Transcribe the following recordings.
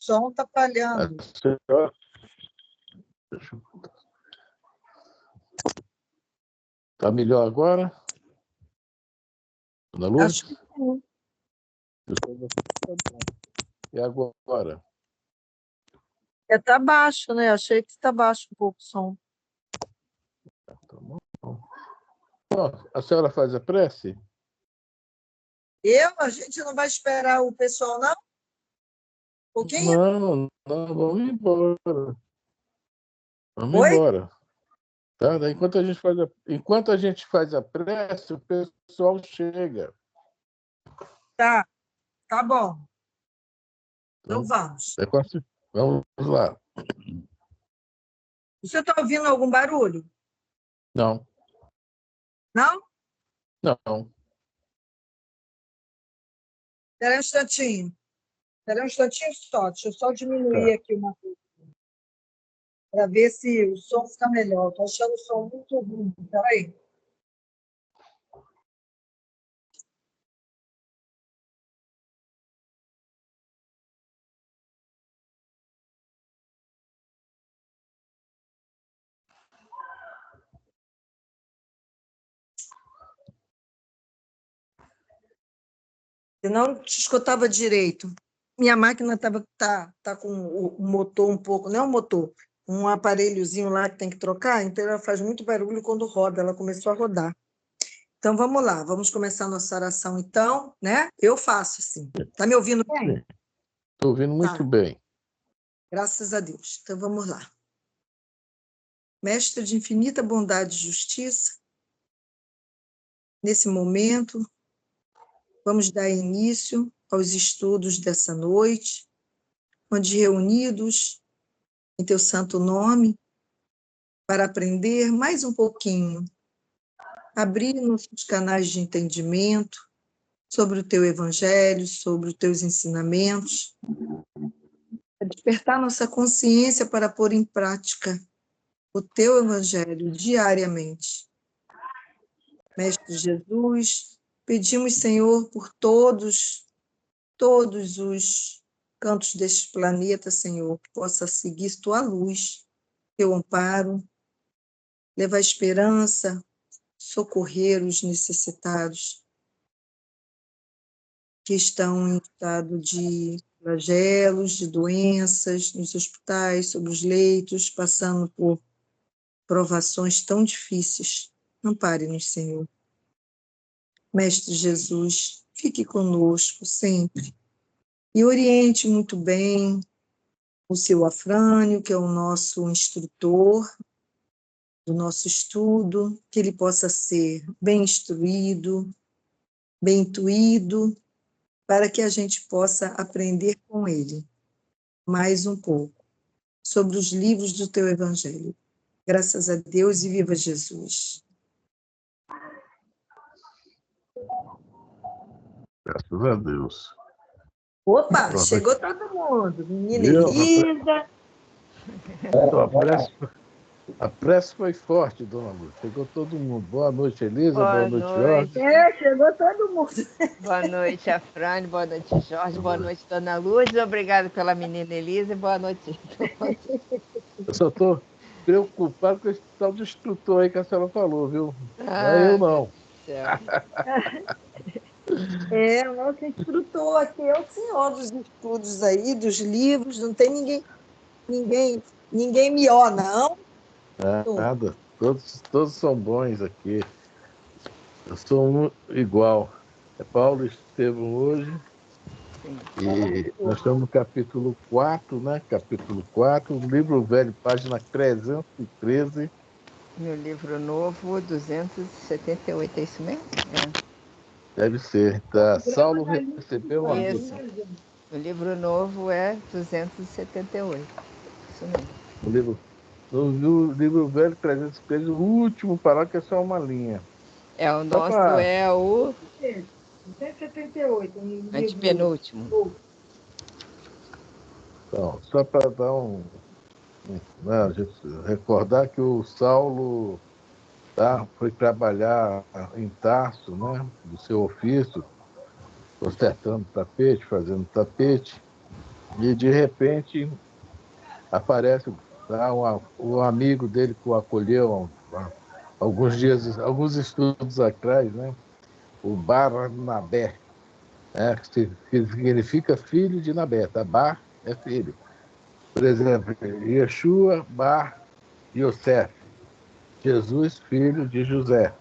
som está falhando. Está melhor agora? Ana Luz? Acho que sim. E agora? Está baixo, né? Achei que está baixo um pouco o som. Tá bom. A senhora faz a prece? A gente não vai esperar o pessoal, não? Um pouquinho? Não, vamos embora. Vamos Oi? embora. Tá? Daí, enquanto a gente faz a prece, o pessoal chega. Tá bom. Então Então, vamos. vamos lá. Você está ouvindo algum barulho? Não. Não? Não. Espera um instantinho. Só. Deixa eu só diminuir aqui uma coisa para ver se o som fica melhor. Estou achando o som muito ruim. Espera aí. Eu não te escutava direito. Minha máquina tá com o motor um pouco, não é um motor, um aparelhozinho lá que tem que trocar, então ela faz muito barulho quando roda, ela começou a rodar. Então vamos lá, vamos começar a nossa oração então, né? Eu faço sim. Tá me ouvindo bem? Estou ouvindo muito bem. Graças a Deus. Então vamos lá. Mestre de infinita bondade e justiça, nesse momento, vamos dar início aos estudos dessa noite, onde reunidos em teu santo nome, para aprender mais um pouquinho, abrir nossos canais de entendimento sobre o teu evangelho, sobre os teus ensinamentos, para despertar nossa consciência para pôr em prática o teu evangelho diariamente. Mestre Jesus, pedimos, Senhor, por todos os cantos deste planeta, Senhor, que possa seguir tua luz, teu amparo, levar esperança, socorrer os necessitados que estão em estado de flagelos, de doenças, nos hospitais, sobre os leitos, passando por provações tão difíceis. Ampare-nos, Senhor. Mestre Jesus, fique conosco sempre e oriente muito bem o seu Afrânio, que é o nosso instrutor do nosso estudo, que ele possa ser bem instruído, bem intuído, para que a gente possa aprender com ele mais um pouco sobre os livros do teu Evangelho. Graças a Deus e viva Jesus. Graças a Deus. Opa, Pronto, chegou aqui. todo mundo. Menina Viu? Elisa. A prece foi forte, dona Luz. Chegou todo mundo. Boa noite, Elisa. Boa noite, Jorge. Chegou todo mundo. Boa noite, Afrânio. Boa noite, Jorge. Boa noite, dona Luz. Obrigada pela menina Elisa. Boa noite. Eu só estou preocupado com esse tal de instrutor aí que a senhora falou, viu? Não é eu, não. O nosso instrutor aqui é o senhor dos estudos aí, dos livros, não tem ninguém melhor, não. Nada. Todos são bons aqui. Eu sou um igual. É Paulo Estevam hoje. Sim. E nós estamos no capítulo 4, né? Capítulo 4, livro velho, página 313. Meu livro novo, 278, é isso mesmo? Deve ser. Tá. Saulo recebeu uma Isso. O livro novo é 278. Isso mesmo. No livro velho, 313, o último parágrafo que é só uma linha. O nosso é o 278. antepenúltimo. Então, só para dar a gente recordar que o Saulo foi trabalhar em Tarso, né, do seu ofício, consertando tapete, fazendo tapete, E, de repente, aparece lá o amigo dele que o acolheu há alguns estudos atrás, né? O Barnabé, né? Que significa filho de Nabé. Tá? Bar é filho. Por exemplo, Yeshua Bar Yosef, Jesus, filho de José.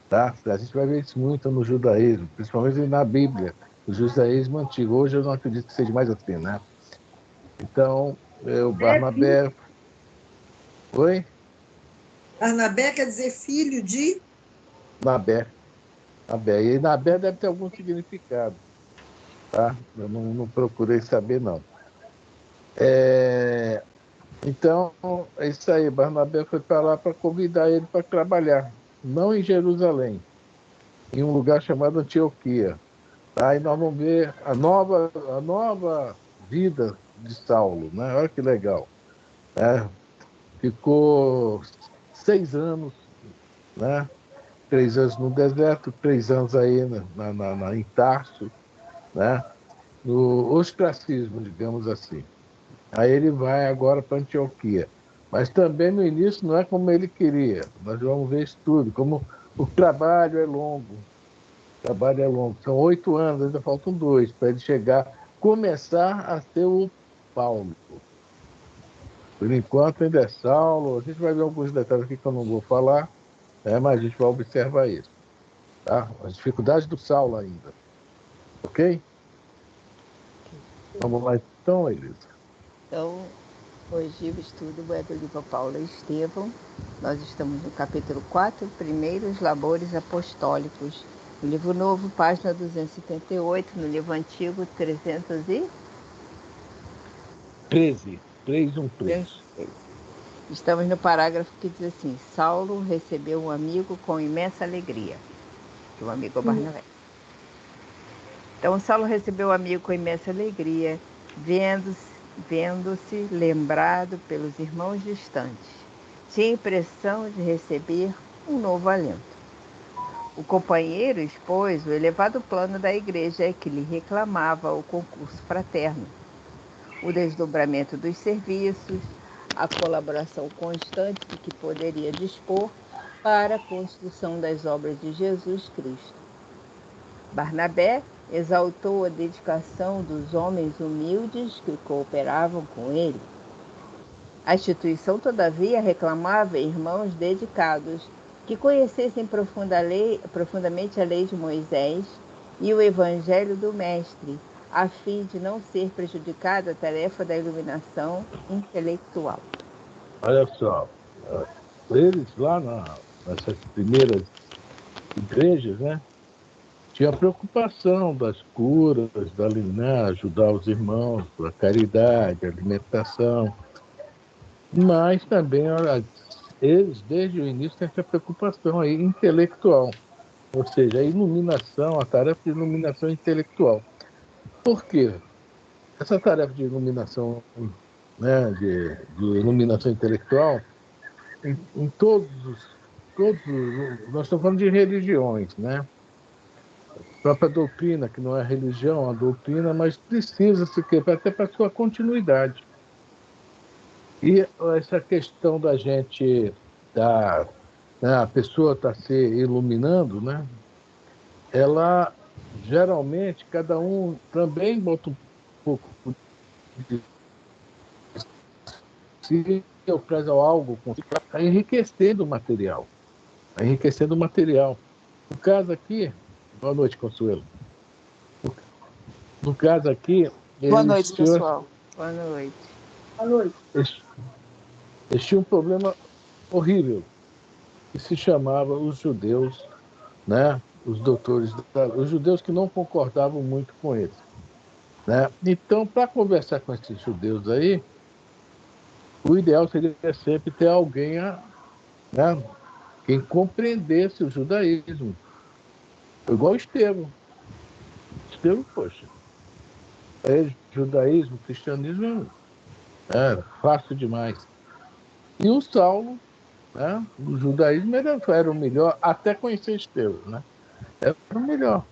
Tá? A gente vai ver isso muito no judaísmo, principalmente na Bíblia, o judaísmo antigo. Hoje eu não acredito que seja mais assim, né? Então, o Barnabé... Oi? Barnabé quer dizer filho de... Nabé. Nabé. E Nabé deve ter algum significado, tá? Eu não procurei saber, não. Então, é isso aí. Barnabé foi para lá para convidar ele para trabalhar, não em Jerusalém, em um lugar chamado Antioquia. Aí nós vamos ver a nova vida de Saulo, né? Olha que legal. Né? Ficou 6 anos, né? 3 anos no deserto, 3 anos aí em Tarso, né? No ostracismo, digamos assim. Aí ele vai agora para Antioquia. Mas também no início não é como ele queria. Nós vamos ver isso tudo, como o trabalho é longo. O trabalho é longo. São 8 anos, ainda faltam 2 para ele começar a ser o Paulo. Por enquanto ainda é Saulo. A gente vai ver alguns detalhes aqui que eu não vou falar, mas a gente vai observar isso. Tá? As dificuldades do Saulo ainda. Ok? Vamos lá então, Elisa. Então, hoje o estudo é do livro Paulo e Estevão. Nós estamos no capítulo 4, Primeiros Labores Apostólicos. No livro novo, página 278, no livro antigo, 313. 313. Estamos no parágrafo que diz assim: Saulo recebeu um amigo com imensa alegria. O amigo é Barnabé. Então, Saulo recebeu o amigo com imensa alegria, vendo-se lembrado pelos irmãos distantes. Tinha a impressão de receber um novo alento. O companheiro expôs o elevado plano da igreja que lhe reclamava o concurso fraterno, o desdobramento dos serviços, a colaboração constante de que poderia dispor para a construção das obras de Jesus Cristo. Barnabé exaltou a dedicação dos homens humildes que cooperavam com ele. A instituição, todavia, reclamava irmãos dedicados que conhecessem profundamente a lei de Moisés e o evangelho do Mestre, a fim de não ser prejudicada a tarefa da iluminação intelectual. Olha só, eles lá nessas primeiras igrejas, né, tinha a preocupação das curas, né, ajudar os irmãos, a caridade, a alimentação, mas também eles, desde o início, têm essa preocupação aí intelectual, ou seja, a iluminação, a tarefa de iluminação intelectual. Por quê? Essa tarefa de iluminação, né, de iluminação intelectual, em nós estamos falando de religiões, né? A própria doutrina, que não é religião, a doutrina, mas precisa-se até para sua continuidade. E essa questão da gente, né, a pessoa está se iluminando, né? Ela, geralmente, cada um também bota um pouco de si, ou traz algo para enriquecendo o material. Enriquecendo o material. No caso aqui, boa noite, Consuelo. No caso aqui, Boa noite, pessoal. Boa noite. Boa noite. Eles tinham um problema horrível, que se chamava os judeus, né? Os doutores, os judeus que não concordavam muito com eles. Né? Então, para conversar com esses judeus aí, o ideal seria sempre ter alguém, né, quem compreendesse o judaísmo. Igual Estevão. Estevão, poxa, judaísmo, cristianismo é fácil demais. E o Saulo, né, o judaísmo era o melhor, até conhecer Estevão, né? Era o melhor.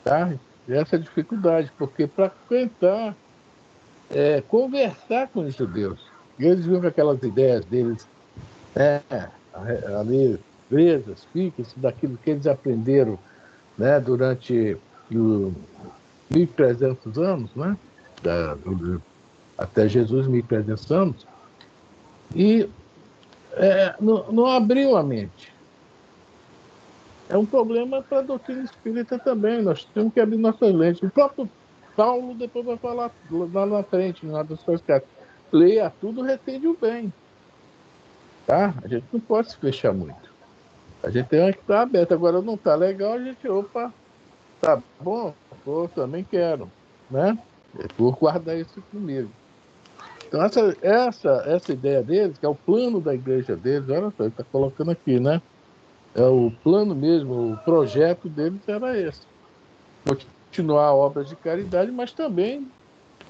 Tá? E essa dificuldade, porque para cantar conversar com os judeus. E eles viram aquelas ideias deles, né, ali presas, fixas, daquilo que eles aprenderam, né, durante os 1.300 anos, né, até Jesus, 1.300 anos, e não abriu a mente. É um problema para a doutrina espírita também. Nós temos que abrir nossas lentes. O próprio Paulo depois vai falar lá na frente, em uma das suas cartas. Leia tudo, retende o bem. Tá? A gente não pode se fechar muito. A gente tem que estar aberto. Agora não está legal, a gente, opa, tá bom, eu também quero. Né? Eu vou guardar isso comigo. Então, essa ideia deles, que é o plano da igreja deles, olha só, ele está colocando aqui, né? É o plano mesmo, o projeto deles era esse. Continuar obras de caridade, mas também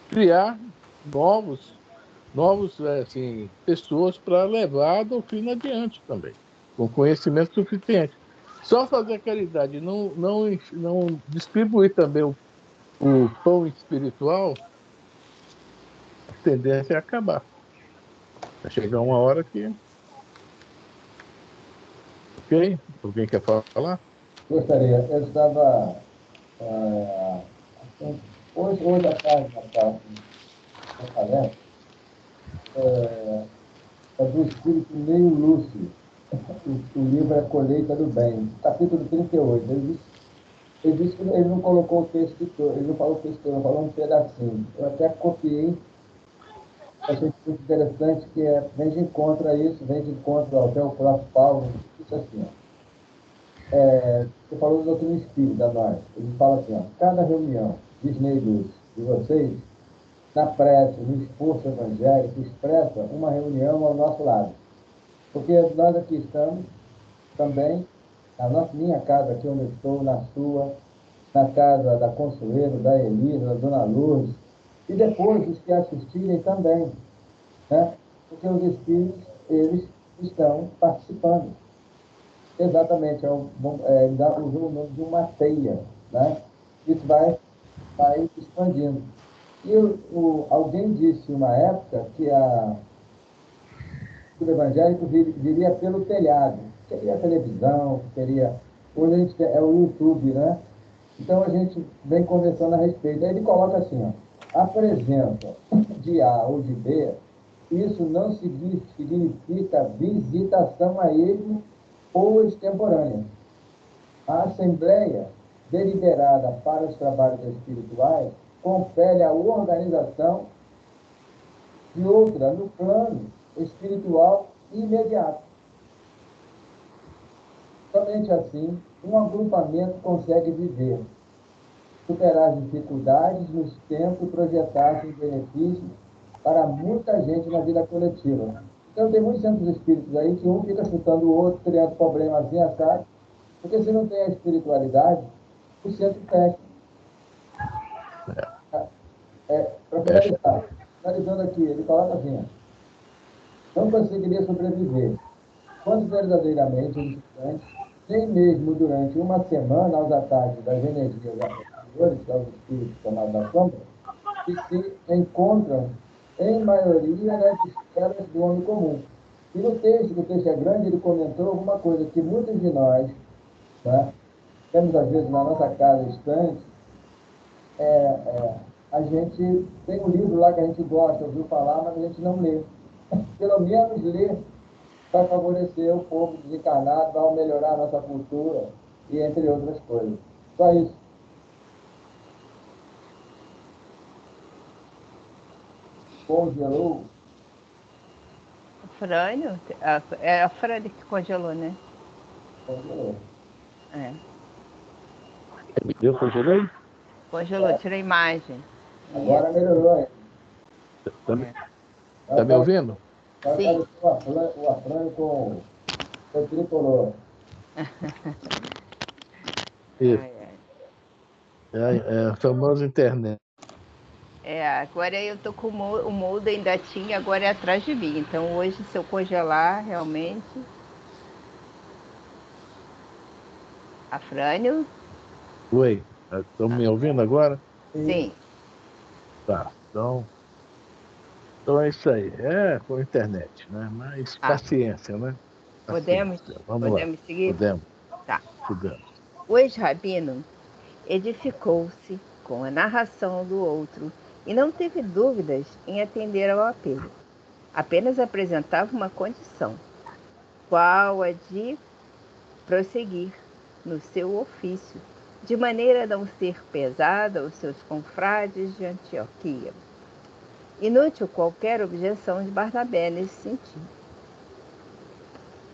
criar novos assim, pessoas para levar a doutrina adiante também, com conhecimento suficiente. Só fazer caridade, não distribuir também o pão espiritual, a tendência é acabar. Vai chegar uma hora que... Ok? Alguém quer falar? Gostaria. Eu estava. ah, hoje à tarde, na parte da palestra, é do espírito Neil Lúcio. O livro é Colheita do Bem, capítulo 38. Ele disse que ele não colocou o texto todo, ele não falou o texto todo, ele falou um pedacinho. Eu até copiei, achei muito interessante, que vem de encontro a isso, vem de encontro até o próprio Paulo, disse assim, ó. Você falou do doutrina espírita, nós. Ele fala assim, ó, cada reunião, diz Ney Lúcio, de vocês, na prece, no esforço evangélico, expressa uma reunião ao nosso lado. Porque nós aqui estamos também, minha casa aqui onde eu estou, na sua, na casa da Consuelo, da Elisa, da Dona Lourdes, e depois os que assistirem também, né? Porque os espíritos, eles estão participando. Exatamente, usou o nome de uma teia, né? Isso vai expandindo. E alguém disse uma época que o evangélico viria pelo telhado, queria a televisão, queria... Hoje a gente é o YouTube, né? Então a gente vem conversando a respeito. Aí ele coloca assim, ó, a presença de A ou de B, isso não significa visitação a ele ou extemporânea. A Assembleia, deliberada para os trabalhos espirituais, compele a organização de outra no plano espiritual imediato. Somente assim, um agrupamento consegue viver, superar as dificuldades nos tempos e projetar seus benefícios para muita gente na vida coletiva. Então, tem muitos centros espíritos aí que um fica chutando o outro, criando problemas assim, assado, porque se não tem a espiritualidade, o centro fecha. Para finalizando aqui, ele coloca assim, não conseguiria sobreviver, quando verdadeiramente instante, nem mesmo durante uma semana aos ataques das energias anteriores, que é os espíritos chamados da sombra, que se encontram, em maioria, nas esferas do homem comum. E no texto, que o texto é grande, ele comentou alguma coisa que muitos de nós, né, temos às vezes na nossa casa estante, a gente tem um livro lá que a gente gosta, ouviu falar, mas a gente não lê. Pelo menos ler vai favorecer o povo desencarnado, vai melhorar a nossa cultura e entre outras coisas. Só isso. Congelou. Frânio? É a Frânio que congelou, né? Congelou. É. Eu congelei? Congelou, tira a imagem. Agora melhorou. Tá me ouvindo? Sim. O Afrânio com o tricolor. Isso. Ai, ai. É a famosa internet. Agora eu tô com o molde ainda tinha, agora é atrás de mim. Então hoje, se eu congelar, realmente. Afrânio? Oi, estão me ouvindo agora? Sim. Tá, então Então é isso aí. É com a internet, né? Mas paciência, né? Podemos seguir? Podemos. Tá. Podemos. O ex-rabino edificou-se com a narração do outro e não teve dúvidas em atender ao apelo. Apenas apresentava uma condição, qual a de prosseguir no seu ofício, de maneira a não ser pesada aos seus confrades de Antioquia. Inútil qualquer objeção de Barnabé nesse sentido.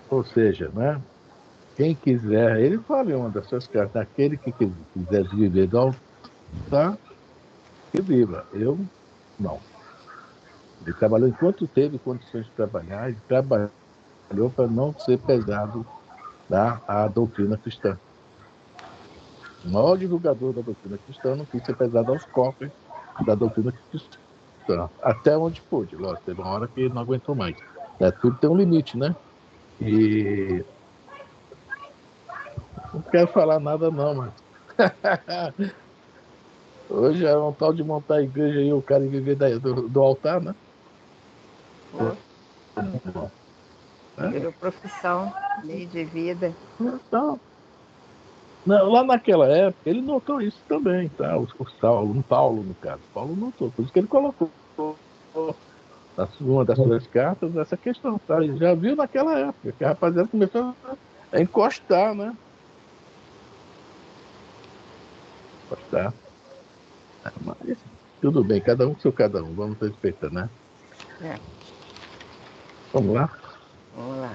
Ou seja, né? Quem quiser, ele fala em uma das suas cartas, aquele que quiser viver do altar, que viva. Eu, não. Ele trabalhou enquanto teve condições de trabalhar, ele trabalhou para não ser pesado a doutrina cristã. O maior divulgador da doutrina cristã não quis ser pesado aos cofres da doutrina cristã. Até onde pôde, lógico, teve uma hora que não aguentou mais. Tudo tem um limite, né? E não quero falar nada não, mas hoje é um tal de montar a igreja e o cara viver do altar, né? Virou profissão, lei de vida. Então, não, lá naquela época, ele notou isso também, tá? Paulo, no caso. Paulo notou, por isso que ele colocou uma das suas cartas essa questão, tá? Ele já viu naquela época, que a rapaziada começou a encostar, né? Encostar. Mas tudo bem, cada um com seu cada um, vamos respeitar, né? É. Vamos lá? Vamos lá.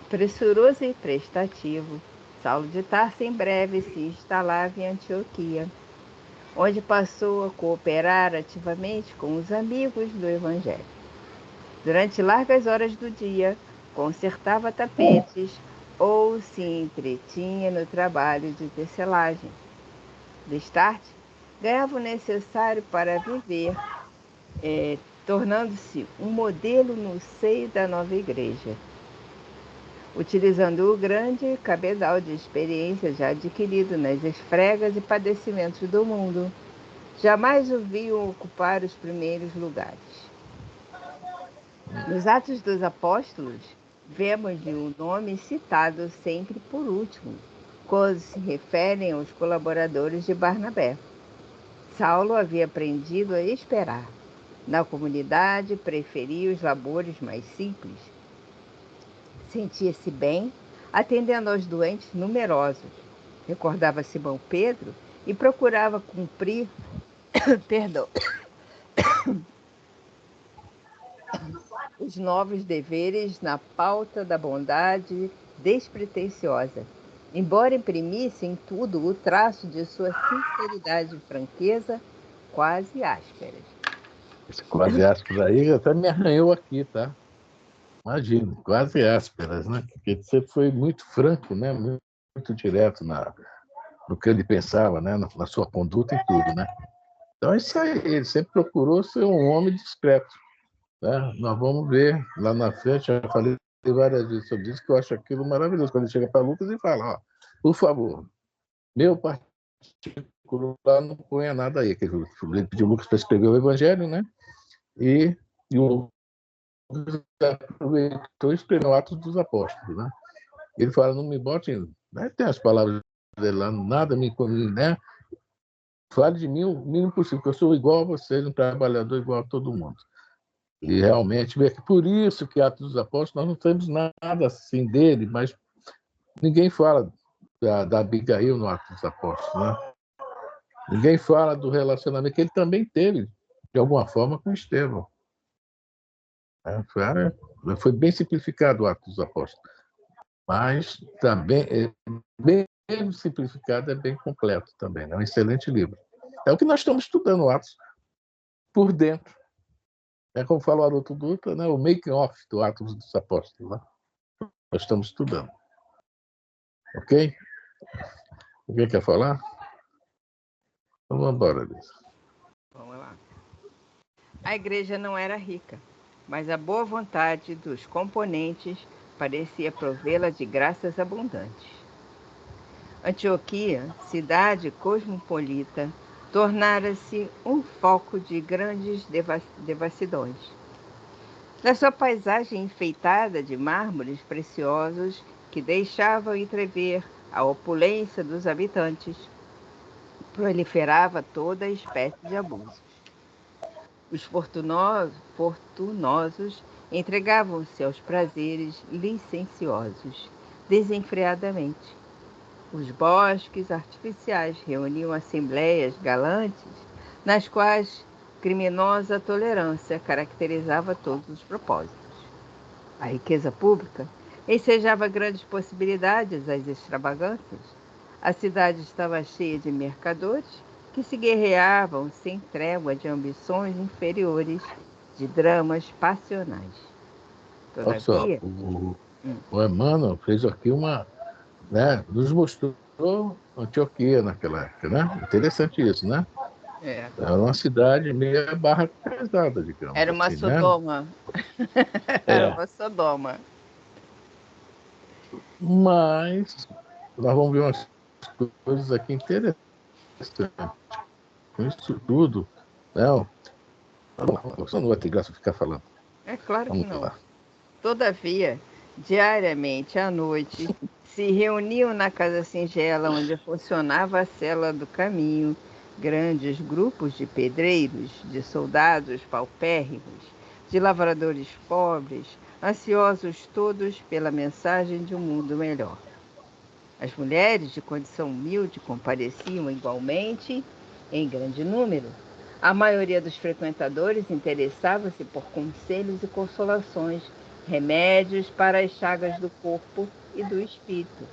Pressuroso e prestativo, Saulo de Tarso em breve se instalava em Antioquia, onde passou a cooperar ativamente com os amigos do Evangelho. Durante largas horas do dia, consertava tapetes ou se entretinha no trabalho de tecelagem. Destarte, ganhava o necessário para viver, tornando-se um modelo no seio da nova igreja. Utilizando o grande cabedal de experiência já adquirido nas esfregas e padecimentos do mundo, jamais o viam ocupar os primeiros lugares. Nos Atos dos Apóstolos, vemos-lhe o nome citado sempre por último, quando se referem aos colaboradores de Barnabé. Saulo havia aprendido a esperar. Na comunidade, preferia os labores mais simples. Sentia-se bem, atendendo aos doentes numerosos. Recordava Simão Pedro e procurava cumprir os novos deveres na pauta da bondade despretensiosa, embora imprimisse em tudo o traço de sua sinceridade e franqueza quase ásperas. Esse quase ásperas aí até me arranhou aqui, tá? Imagina, quase ásperas, né? Porque você foi muito franco, né? Muito direto no que ele pensava, né? Na sua conduta e tudo, né? Então, é isso aí. Ele sempre procurou ser um homem discreto, né? Nós vamos ver lá na frente, já falei várias vezes sobre isso, que eu acho aquilo maravilhoso. Quando ele chega para Lucas e fala, ó, por favor, meu particular não ponha nada aí. Ele pediu Lucas para escrever o Evangelho, né? E o aproveitou e escreveu Atos dos Apóstolos, né? Ele fala, não me bote, né? Tem as palavras dele lá, nada me, né? Fale de mim o mínimo possível, porque eu sou igual a vocês, um trabalhador igual a todo mundo. E realmente, por isso que Atos dos Apóstolos, nós não temos nada assim dele, mas ninguém fala da Abigail no Atos dos Apóstolos, né? Ninguém fala do relacionamento que ele também teve, de alguma forma, com Estevão. Foi bem simplificado o Atos dos Apóstolos, mas também, bem simplificado, é bem completo também. É um excelente livro. É o que nós estamos estudando, o Atos, por dentro. É como fala o Haroldo Dutra, né? O making-off do Atos dos Apóstolos. Né? Nós estamos estudando. Ok? Alguém quer falar? Então vamos embora, Liz. Vamos lá. A igreja não era rica, mas a boa vontade dos componentes parecia provê-la de graças abundantes. Antioquia, cidade cosmopolita, tornara-se um foco de grandes devassidões. Da sua paisagem enfeitada de mármores preciosos que deixavam entrever a opulência dos habitantes, proliferava toda a espécie de abusos. Os fortunosos entregavam-se aos prazeres licenciosos, desenfreadamente. Os bosques artificiais reuniam assembleias galantes, nas quais criminosa tolerância caracterizava todos os propósitos. A riqueza pública ensejava grandes possibilidades às extravagâncias. A cidade estava cheia de mercadores que se guerreavam sem trégua de ambições inferiores, de dramas passionais. Olha só, Todavia, o Emmanuel fez aqui uma, né, nos mostrou Antioquia naquela época, né? Interessante isso, né? Era uma cidade meia barra pesada, digamos. Era uma assim, Sodoma. Né? Era uma Sodoma. Mas nós vamos ver umas coisas aqui interessantes. Com isso tudo, não, você não vai ter graça de ficar falando. É claro que Vamos não. lá. Todavia, diariamente à noite, se reuniam na casa singela onde funcionava a cela do caminho grandes grupos de pedreiros, de soldados paupérrimos, de lavradores pobres, ansiosos todos pela mensagem de um mundo melhor. As mulheres de condição humilde compareciam igualmente em grande número. A maioria dos frequentadores interessava-se por conselhos e consolações, remédios para as chagas do corpo e do espírito.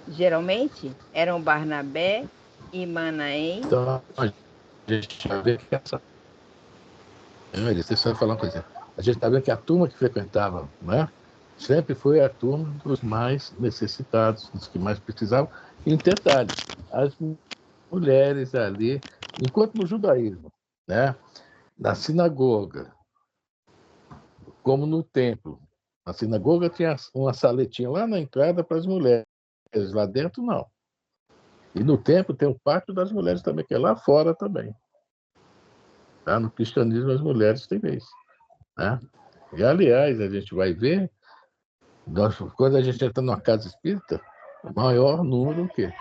Geralmente eram Barnabé e Manaém. Então, a gente já vê que essa. Deixa eu só falar uma coisa. A gente está vendo que a turma que frequentava, né, sempre foi a turma dos mais necessitados, dos que mais precisavam. E detalhe, as mulheres ali, enquanto no judaísmo, né, na sinagoga, como no templo, na sinagoga tinha uma saletinha lá na entrada para as mulheres, lá dentro não. E no templo tem o pátio das mulheres também, que é lá fora também. Tá? No cristianismo as mulheres têm vez. Né? E, aliás, a gente vai ver, quando a gente entra numa casa espírita, o maior número o quê?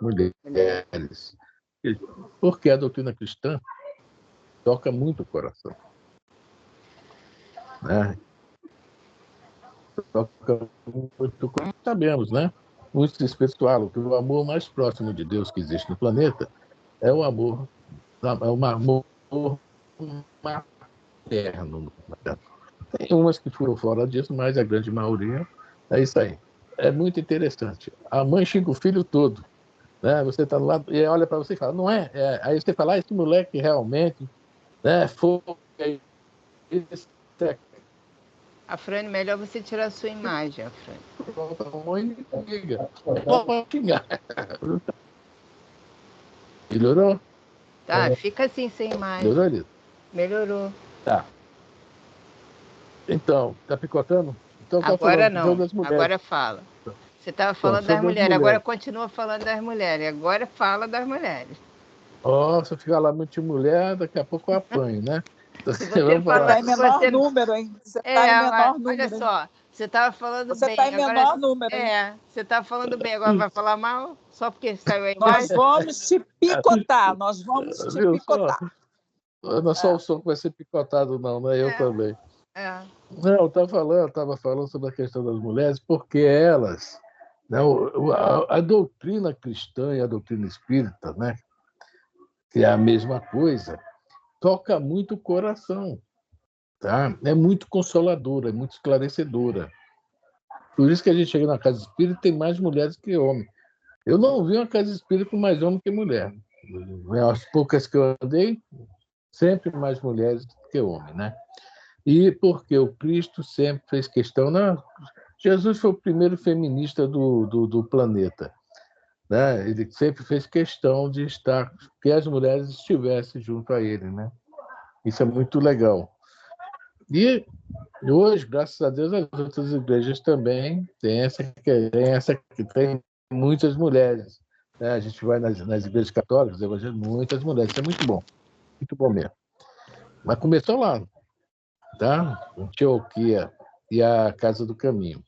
Mulheres. Porque a doutrina cristã toca muito o coração. Né? Toca muito, como sabemos, né? Muitos espíritos falam que o amor mais próximo de Deus que existe no planeta é o amor, é um amor materno. Tem umas que foram fora disso, mas a grande maioria é isso aí. É muito interessante. A mãe xinga o filho todo. Né? Você está do lado e olha para você e fala, não é? Aí você fala, esse moleque realmente, né, foi. A Frane, melhor você tirar a sua imagem, Frane. A mãe liga. Pode xingar. Melhorou? Tá, fica assim sem imagem. Melhorou, Elisa? Melhorou. Tá. Então, tá picotando? Então, tá Agora falando não, das mulheres. agora fala. Você estava falando das mulheres, agora continua falando das mulheres. Agora fala das mulheres. Se eu ficar lá muito de mulher, daqui a pouco eu apanho, né? Se você falar em menor número, hein? Você está em menor número. Olha só, você estava falando bem. Você está em menor número, hein? Você está falando bem, agora vai falar mal? Só porque saiu a imagem? Nós vamos te picotar, nós vamos te picotar. Não é só o som que vai ser picotado, não, né? Eu também. Não, eu estava falando sobre a questão das mulheres, porque elas, né, a doutrina cristã e a doutrina espírita, né, que é a mesma coisa, toca muito o coração, tá? É muito consoladora, é muito esclarecedora. Por isso que a gente chega na casa espírita e tem mais mulheres que homens. Eu não vi uma casa espírita com mais homem que mulher. As poucas que eu andei, sempre mais mulheres que homens, né? E porque o Cristo sempre fez questão... Jesus foi o primeiro feminista do planeta. Né? Ele sempre fez questão de estar, que as mulheres estivessem junto a ele. Né? Isso é muito legal. E hoje, graças a Deus, as outras igrejas também têm essa que tem muitas mulheres. né? A gente vai nas igrejas católicas, evangélicas, muitas mulheres. Isso é muito bom mesmo. Mas começou lá, tá? Antioquia e a Casa do Caminho.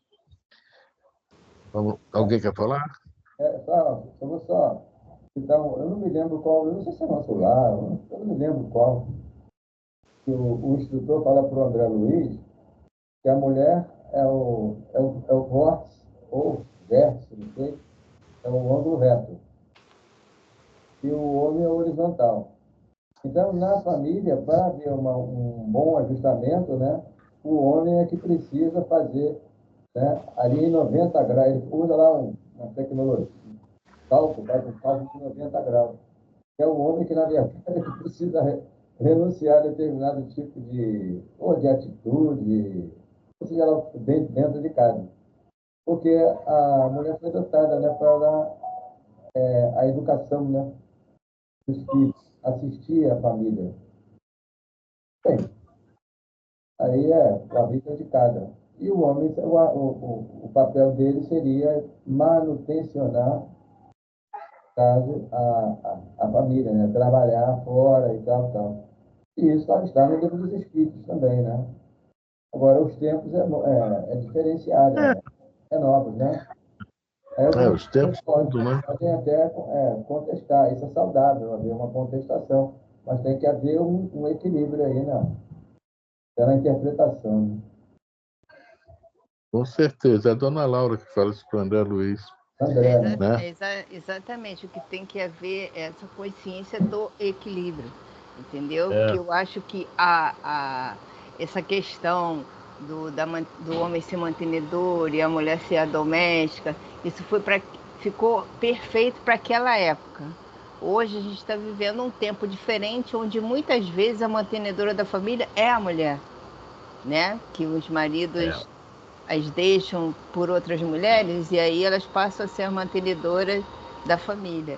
Alguém quer falar? Eu vou só. Então, eu não me lembro qual, eu não sei se é nosso lar, eu não me lembro qual. Que o instrutor fala para o André Luiz que a mulher é o vórtice, ou vértice, não sei, é o ângulo reto. E o homem é o horizontal. Então, na família, para haver um bom ajustamento, né, o homem é que precisa fazer, né, ali em 90 graus. Ele usa lá uma tecnologia, cálculo, faz um cálculo de 90 graus. É o homem que, na verdade, ele precisa renunciar a determinado tipo ou de atitude, ou seja, lá dentro de casa. Porque a mulher foi dotada, né, para a educação, né, dos filhos, assistir a família. Bem, aí é a vida de cada. E o homem, o papel dele seria manutencionar, caso, a família, né? Trabalhar fora e tal, tal. E isso está no livro dos Espíritos também, né? Agora, os tempos é diferenciado, é novos, né? Aí algumas Os pessoas tempos tudo, né? podem até contestar, isso é saudável, haver uma contestação, mas tem que haver um equilíbrio aí, na interpretação, né? Com certeza. É a dona Laura que fala isso para o André Luiz. André, né? Né? Exatamente, o que tem que haver é essa consciência do equilíbrio, entendeu? É. Que eu acho que essa questão do homem ser mantenedor e a mulher ser a doméstica, isso ficou perfeito para aquela época. Hoje a gente está vivendo um tempo diferente, onde muitas vezes a mantenedora da família é a mulher, né? Que os maridos as deixam por outras mulheres e aí elas passam a ser as mantenedoras da família.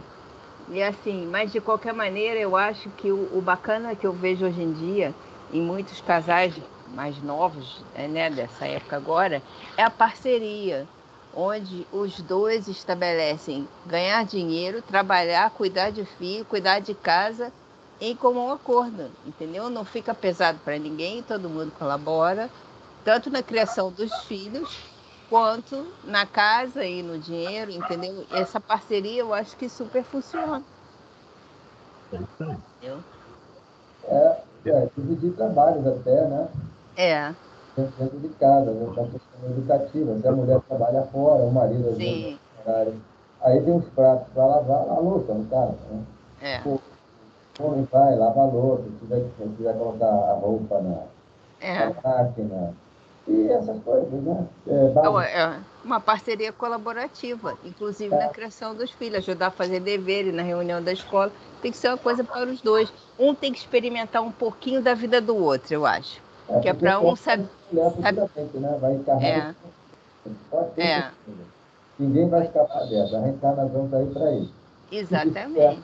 E assim, mas de qualquer maneira, eu acho que o bacana que eu vejo hoje em dia, em muitos casais mais novos, né, dessa época agora, é a parceria, onde os dois estabelecem ganhar dinheiro, trabalhar, cuidar de filho, cuidar de casa em comum acordo, entendeu? Não fica pesado para ninguém, todo mundo colabora, tanto na criação dos filhos, quanto na casa e no dinheiro, entendeu? Essa parceria eu acho que super funciona. É isso aí. Entendeu? Dividir trabalhos até, né? É, Dentro de casa, né? Da questão educativa. Se a mulher trabalha fora, o marido às vezes sim, é horário. Aí tem os pratos para lavar, a louça, no caso, né? é. O homem vai, lava a louça, se tiver colocar a roupa na É. máquina. E essas coisas, né? É uma parceria colaborativa, inclusive na criação dos filhos, ajudar a fazer deveres na reunião da escola. Tem que ser uma coisa para os dois. Um tem que experimentar um pouquinho da vida do outro, eu acho. Que é Porque para o um homem vai ser mulher futuramente, né? Vai encarnar É, depois. Pode ter é, certeza. Ninguém vai escapar dessa. A reencarnação está aí para isso. exatamente.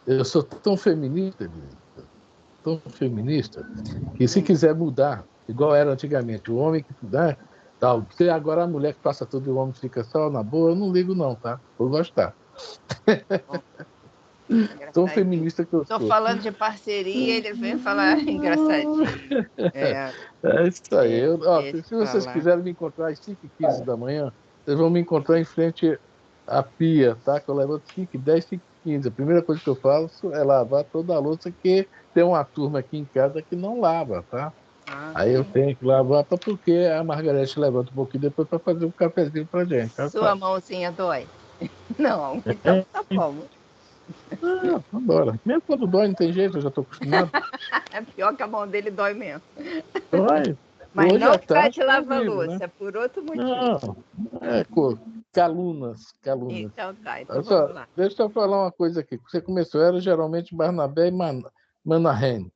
Eu sou tão feminista, que se quiser mudar, igual era antigamente, o homem que né, tal, se agora a mulher que passa tudo e o homem fica só na boa, eu não ligo não, tá? Vou gostar. Tão Engraçadinho. feminista que eu Tô sou. falando de parceria, ele vem falar engraçadinho. É, É isso aí. deixa Se eu vocês falar. quiserem me encontrar às 5h15 Olha, da manhã, vocês vão me encontrar em frente à pia, tá? Que eu levanto 5h10, 5h15. A primeira coisa que eu faço é lavar toda a louça, que tem uma turma aqui em casa que não lava, tá? Ah, Aí eu sim. tenho que lavar porque a Margarete levanta um pouquinho depois para fazer um cafezinho pra gente. Tá? Sua mãozinha dói? Não, então tá bom. Ah, vambora. Mesmo quando dói, não tem jeito, eu já estou acostumado. É pior que a mão dele dói mesmo. Dói. Mas Hoje não à por causa tarde de foi horrível, né? lava-louça, é por outro motivo. Não, calunas, calunas. Então tá, então Olha só, vamos lá. deixa eu falar uma coisa aqui. Você começou, era geralmente Barnabé e Manahem.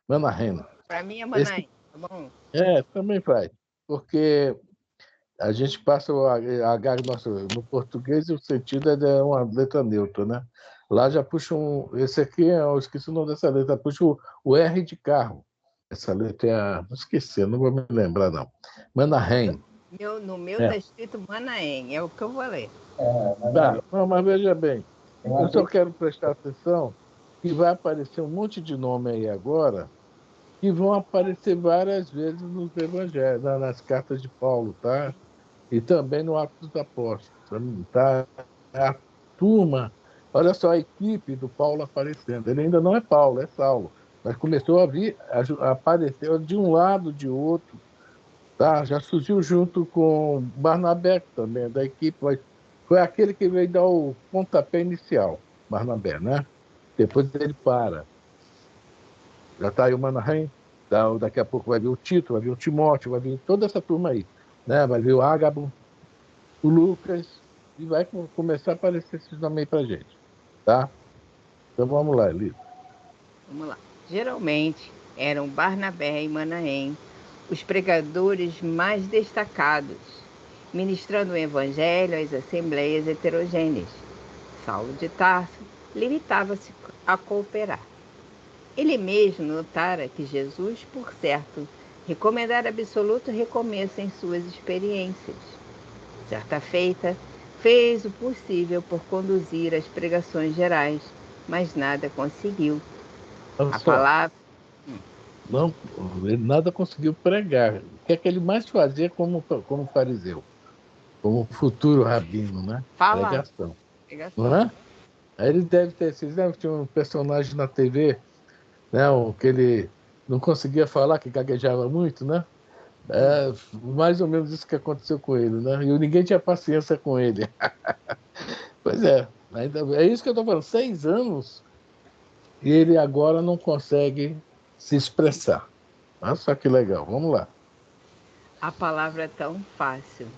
Manahem. Pra mim é Esse, Manaim, tá bom? também faz. Porque a gente passa o H no português e o sentido é de uma letra neutra, né? Lá já puxa esse aqui, eu esqueci o nome dessa letra, puxa o R de carro. Essa letra é a. Esqueci, não vou me lembrar, não. Manahem. No meu É. tá escrito Manaém, é o que eu vou ler. Tá, não, mas veja bem, Eu eu só achei quero prestar atenção que vai aparecer um monte de nome aí agora que vão aparecer várias vezes nos evangelhos, nas cartas de Paulo, tá? E também no Atos dos Apóstolos, tá? A turma, olha só a equipe do Paulo aparecendo. Ele ainda não é Paulo, é Saulo, mas começou a vir, a aparecer de um lado, de outro, tá? Já surgiu junto com Barnabé também, da equipe, mas foi aquele que veio dar o pontapé inicial, Barnabé, né? Depois ele para. Já está aí o Manahem, daqui a pouco vai vir o Tito, vai vir o Timóteo, vai vir toda essa turma aí, né? Vai vir o Ágabo, o Lucas, e vai começar a aparecer esses nomes aí para gente, tá? Então vamos lá, Elisa. Vamos lá. Geralmente eram Barnabé e Manaém os pregadores mais destacados, ministrando o evangelho às assembleias heterogêneas. Saulo de Tarso limitava-se a cooperar. Ele mesmo notara que Jesus, por certo, recomendara absoluto recomeço em suas experiências. Certa feita, fez o possível por conduzir as pregações gerais, mas nada conseguiu. Olha A só, palavra não, ele nada conseguiu pregar. O que é que ele mais fazia como fariseu? Como futuro rabino, né? fala Pregação, não pregação. é? Aí ele deve ter, vocês lembram que tinha um personagem na TV, né? Que ele não conseguia falar, que gaguejava muito, né? É mais ou menos isso que aconteceu com ele, né? E ninguém tinha paciência com ele. Pois é, é isso que eu estou falando. 6 anos e ele agora não consegue se expressar. Olha só que legal. Vamos lá. A palavra tão fácil,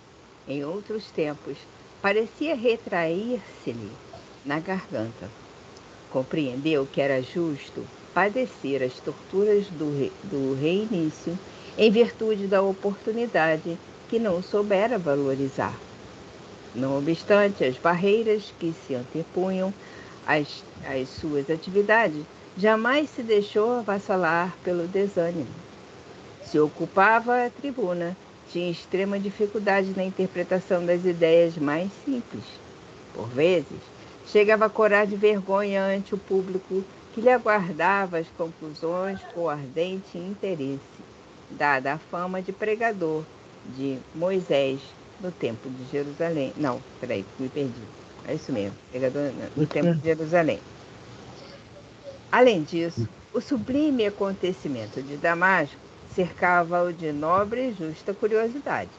em outros tempos, parecia retrair-se-lhe na garganta. Compreendeu que era justo padecer as torturas do reinício em virtude da oportunidade que não soubera valorizar. Não obstante as barreiras que se antepunham às suas atividades, jamais se deixou avassalar pelo desânimo. Se ocupava a tribuna, tinha extrema dificuldade na interpretação das ideias mais simples. Por vezes, chegava a corar de vergonha ante o público que lhe aguardava as conclusões com ardente interesse, dada a fama de pregador de Moisés no Templo de Jerusalém. Não, peraí, me perdi. É isso mesmo, pregador no Templo de Jerusalém. Além disso, o sublime acontecimento de Damasco cercava-o de nobre e justa curiosidade.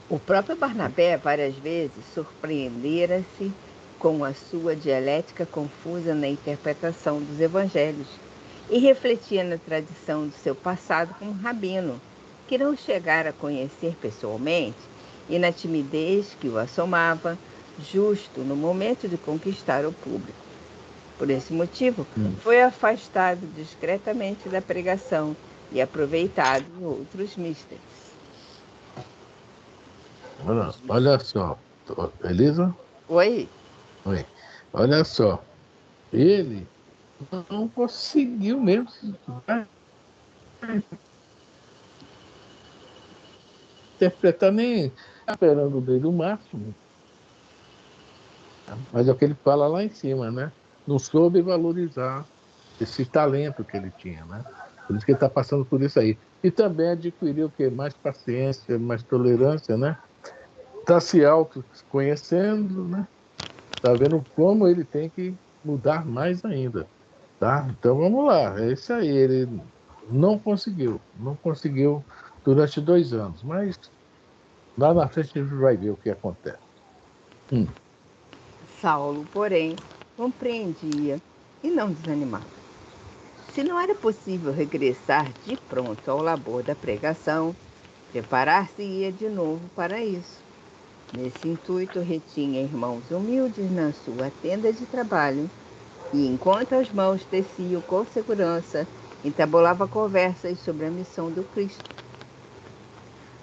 O próprio Barnabé várias vezes surpreendera-se com a sua dialética confusa na interpretação dos evangelhos e refletia na tradição do seu passado como rabino, que não chegara a conhecer pessoalmente, e na timidez que o assomava, justo no momento de conquistar o público. Por esse motivo, foi afastado discretamente da pregação e aproveitado em outros místicos. Olha só, Elisa? Oi? Oi. Olha só, ele não conseguiu mesmo interpretar nem esperando dele o máximo, mas é o que ele fala lá em cima, né? Não soube valorizar esse talento que ele tinha, né? Por isso que ele está passando por isso aí. E também adquiriu o quê? Mais paciência, mais tolerância, né? Está se autoconhecendo, né? Está vendo como ele tem que mudar mais ainda, tá? Então vamos lá, é isso aí. Ele não conseguiu durante 2 anos, mas lá na frente a gente vai ver o que acontece. Saulo, porém, compreendia e não desanimava. Se não era possível regressar de pronto ao labor da pregação, preparar-se-ia de novo para isso. Nesse intuito, retinha irmãos humildes na sua tenda de trabalho e, enquanto as mãos teciam com segurança, entabulava conversas sobre a missão do Cristo.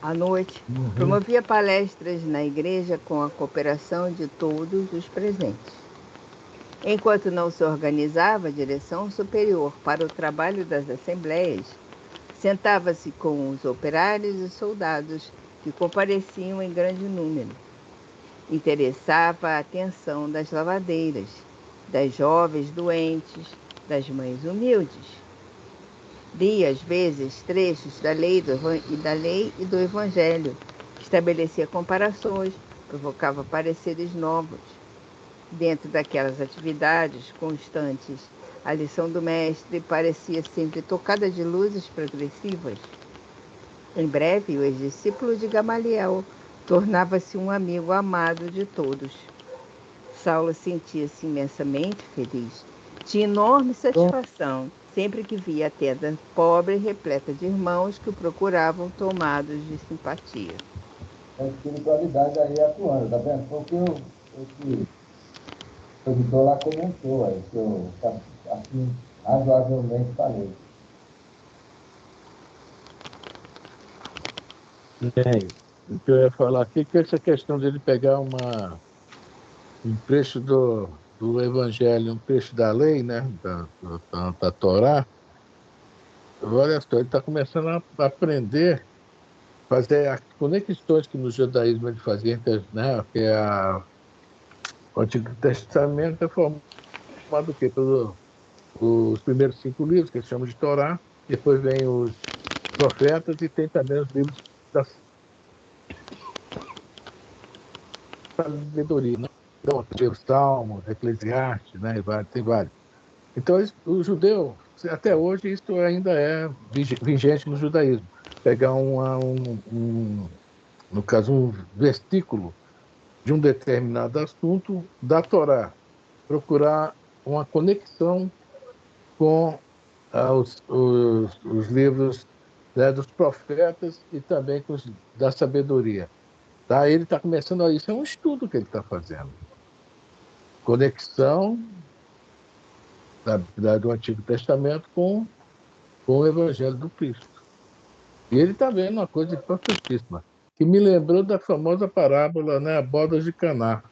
À noite, promovia palestras na igreja com a cooperação de todos os presentes. Enquanto não se organizava a direção superior para o trabalho das assembleias, sentava-se com os operários e soldados que compareciam em grande número. Interessava a atenção das lavadeiras, das jovens doentes, das mães humildes. Lia, às vezes, trechos da lei e do Evangelho, estabelecia comparações, provocava pareceres novos. Dentro daquelas atividades constantes, a lição do mestre parecia sempre tocada de luzes progressivas. Em breve, o ex-discípulo de Gamaliel tornava-se um amigo amado de todos. Saulo sentia-se imensamente feliz. Tinha enorme satisfação sempre que via a tenda pobre repleta de irmãos que o procuravam tomados de simpatia. A espiritualidade aí atuando, tá vendo? Porque esse editor lá comentou aí, que eu, assim, razoavelmente falei. Bem, o que eu ia falar aqui é que essa questão de ele pegar um trecho do Evangelho, um trecho da lei, né, da Torá, olha só, ele está começando a aprender, fazer as conexões que no judaísmo ele fazia, né, que o Antigo Testamento é formado o quê? Os primeiros 5 livros, que eles chamam de Torá, depois vem os profetas e tem também os livros da sabedoria, né? Então, tem os Salmos, Eclesiastes, né? Tem vários. Então, o judeu, até hoje, isso ainda é vigente no judaísmo. Pegar no caso, um versículo de um determinado assunto da Torá, procurar uma conexão com os livros, né, dos profetas e também com os da sabedoria. Tá? Ele está começando a isso, é um estudo que ele está fazendo. Conexão do Antigo Testamento com o Evangelho do Cristo. E ele está vendo uma coisa importantíssima, que me lembrou da famosa parábola, né, a bodas de Caná.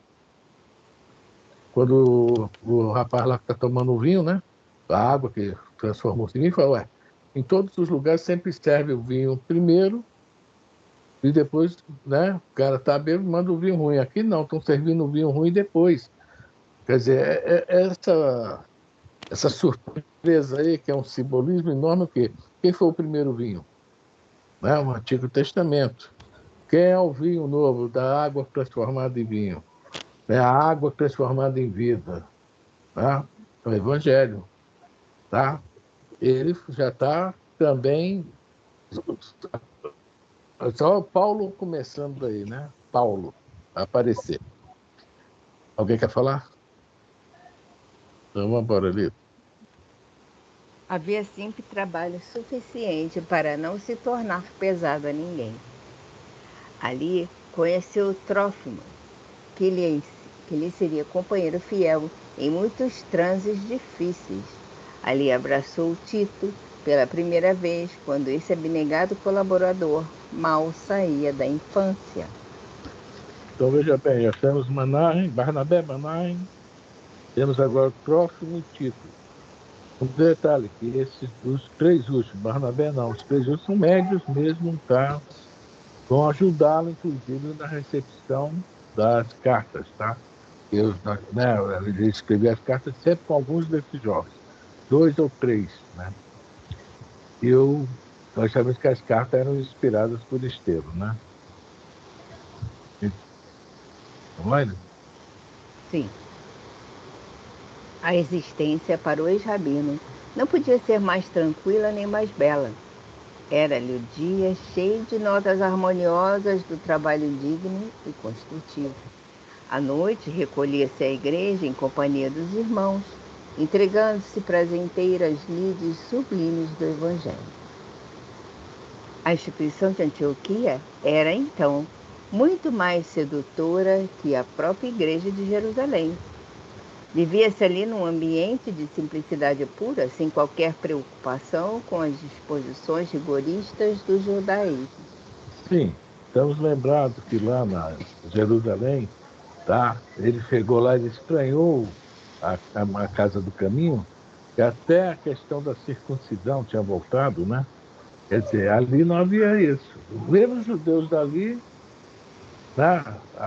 Quando o rapaz lá que está tomando vinho, né, a água que transformou-se em vinho, fala, ué, em todos os lugares sempre serve o vinho primeiro e depois, né, o cara está bêbado, manda o vinho ruim. Aqui não, estão servindo o vinho ruim depois. Quer dizer, essa surpresa aí, que é um simbolismo enorme, o quê? Quem foi o primeiro vinho? Né? O Antigo Testamento. Quem é o vinho novo da água transformada em vinho? É a água transformada em vida. Tá? O Evangelho. Tá? Ele já está também. Só o Paulo começando aí, né? Paulo a aparecer. Alguém quer falar? Então vamos embora ali. Havia sempre trabalho suficiente para não se tornar pesado a ninguém. Ali conheceu Trófimo, que lhe seria companheiro fiel em muitos transes difíceis. Ali abraçou Tito pela primeira vez, quando esse abnegado colaborador mal saía da infância. Então veja bem, já temos Barnabé, Manahem, temos agora Trófimo e Tito. Um detalhe, que os 3 últimos, Barnabé não, os 3 últimos são médios mesmo, tá? Vão ajudá-lo, inclusive, na recepção das cartas, tá? Né, ele escrevia as cartas sempre com alguns desses jovens, 2 ou 3, né? Nós sabemos que as cartas eram inspiradas por Estevão, né? Não é? Sim, a existência para o ex-rabino não podia ser mais tranquila nem mais bela. Era-lhe o dia cheio de notas harmoniosas do trabalho digno e construtivo. À noite, recolhia-se à igreja em companhia dos irmãos, entregando-se prazenteiras lides sublimes do Evangelho. A instituição de Antioquia era, então, muito mais sedutora que a própria igreja de Jerusalém. Vivia-se ali num ambiente de simplicidade pura, sem qualquer preocupação com as disposições rigoristas do judaísmo. Sim, estamos lembrados que lá na Jerusalém, tá? Ele chegou lá e estranhou a Casa do Caminho, que até a questão da circuncisão tinha voltado, né? Quer dizer, ali não havia isso. Mesmo os judeus dali né?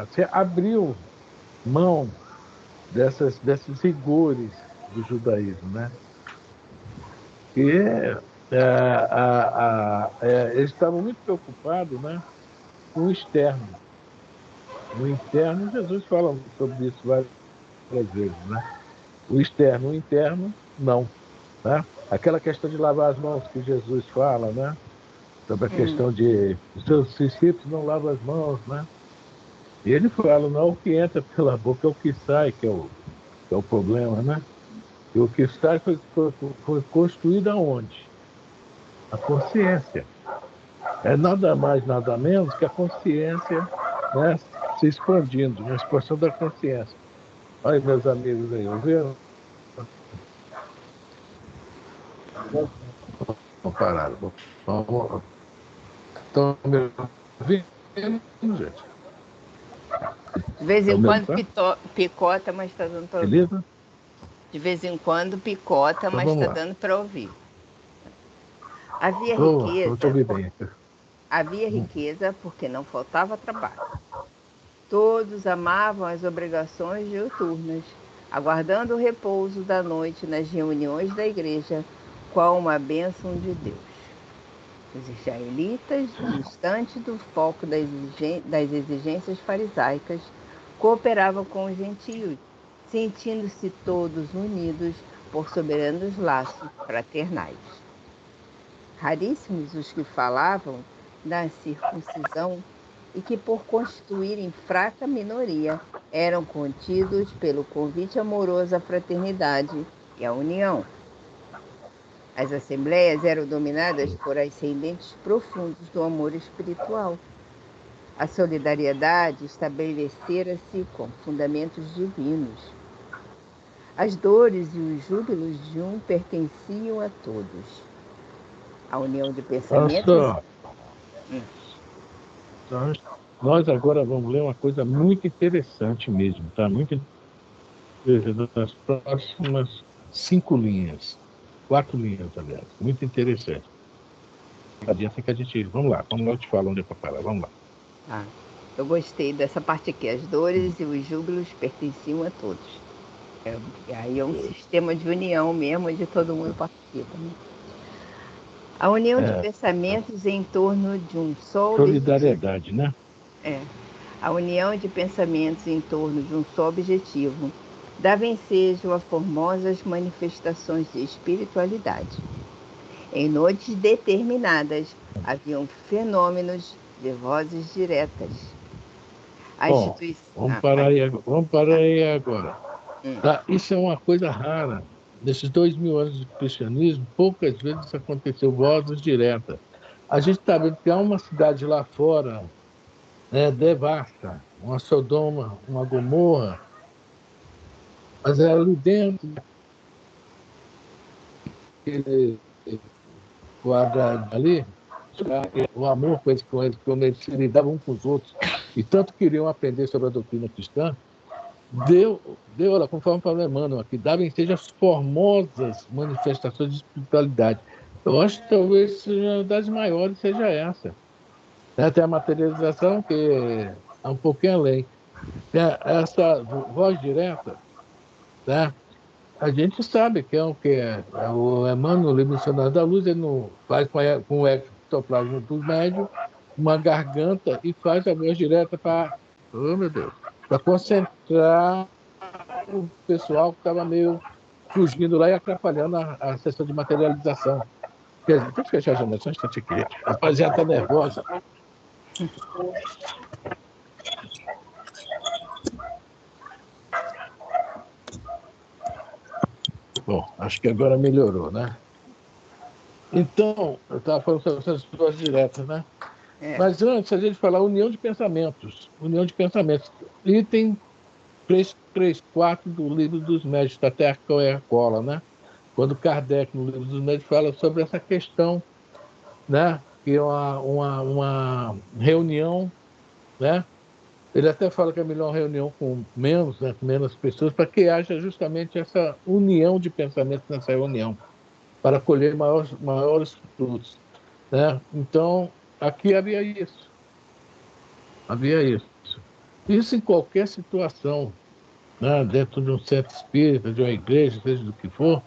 Você abriu mão desses rigores do judaísmo, né? E eles estavam muito preocupados, né, com o externo. No interno, Jesus fala sobre isso várias vezes, né? O externo, o interno, não. Né? Aquela questão de lavar as mãos que Jesus fala, né? Sobre a questão de os seus discípulos não lavam as mãos, né? E ele fala, não é o que entra pela boca, é o que sai que é o problema, né? E o que sai foi construído aonde? A consciência. É nada mais, nada menos que a consciência, né, se expandindo, uma expansão da consciência. Olha, meus amigos aí, ouviram? Vamos parar. Estão me ouvindo, gente? De vez em Estão me quando ouvindo? picota, mas está dando para ouvir. Beleza? De vez em quando picota, Então mas vamos está lá. dando para ouvir. Havia Estou riqueza, ouvindo bem. havia riqueza porque não faltava trabalho. Todos amavam as obrigações diuturnas, aguardando o repouso da noite nas reuniões da igreja, qual uma bênção de Deus. Os israelitas, distante do foco das exigências farisaicas, cooperavam com os gentios, sentindo-se todos unidos por soberanos laços fraternais. Raríssimos os que falavam da circuncisão e que, por constituírem fraca minoria, eram contidos pelo convite amoroso à fraternidade e à união. As assembleias eram dominadas por ascendentes profundos do amor espiritual. A solidariedade estabelecera-se com fundamentos divinos. As dores e os júbilos de um pertenciam a todos. A união de pensamentos... Nós agora vamos ler uma coisa muito interessante mesmo, tá? Muito interessante. Nas próximas 5 linhas. 4 linhas, aliás. Muito interessante. Adianta que a gente... Vamos lá, eu te falo onde é para parar. Vamos lá. Ah, eu gostei dessa parte aqui. As dores e os júbilos pertenciam a todos. Aí é um sistema de união mesmo, onde todo mundo participa. Né? A união de pensamentos em torno de um só solidariedade, né? A união de pensamentos em torno de um só objetivo dava ensejo a formosas manifestações de espiritualidade. Em noites determinadas, haviam fenômenos de vozes diretas. Bom, vamos parar aí agora. Tá? Isso é uma coisa rara. Nesses 2000 anos de cristianismo, poucas vezes isso aconteceu, vozes diretas. A gente está vendo que há uma cidade lá fora, né, devasta, uma Sodoma, uma Gomorra, mas é ali dentro daquele quadrado ali, o amor com eles, como eles se lidavam uns com os outros, e tanto queriam aprender sobre a doutrina cristã, deu conforme falou Emmanuel aqui, dava ensejo as formosas manifestações de espiritualidade. Eu acho que talvez seja das maiores, seja essa. Tem a materialização, que é um pouquinho além. Essa voz direta, né? A gente sabe que é o que é. O Emmanuel, o Missionário da Luz, ele não faz com o ectoplasma dos médios uma garganta e faz a voz direta para, oh meu Deus, para concentrar o pessoal que estava meio fugindo lá e atrapalhando a sessão de materialização. Quer dizer, deixa eu fechar a janela só um instante aqui. A rapaziada está nervosa. Bom, acho que agora melhorou, né? Então, eu estava falando sobre essas duas diretas, né? Mas antes, a gente falar união de pensamentos. União de pensamentos. Item 334 do Livro dos Médiuns, da Terra que é a cola, né? Quando Kardec, no Livro dos Médiuns, fala sobre essa questão, né? Que é uma reunião, né? Ele até fala que é melhor uma reunião com menos, né? Com menos pessoas, para que haja justamente essa união de pensamentos nessa reunião, para colher maiores frutos, né? Então, aqui havia isso. Havia isso. Isso em qualquer situação, né? Dentro de um centro espírita, de uma igreja, seja do que for,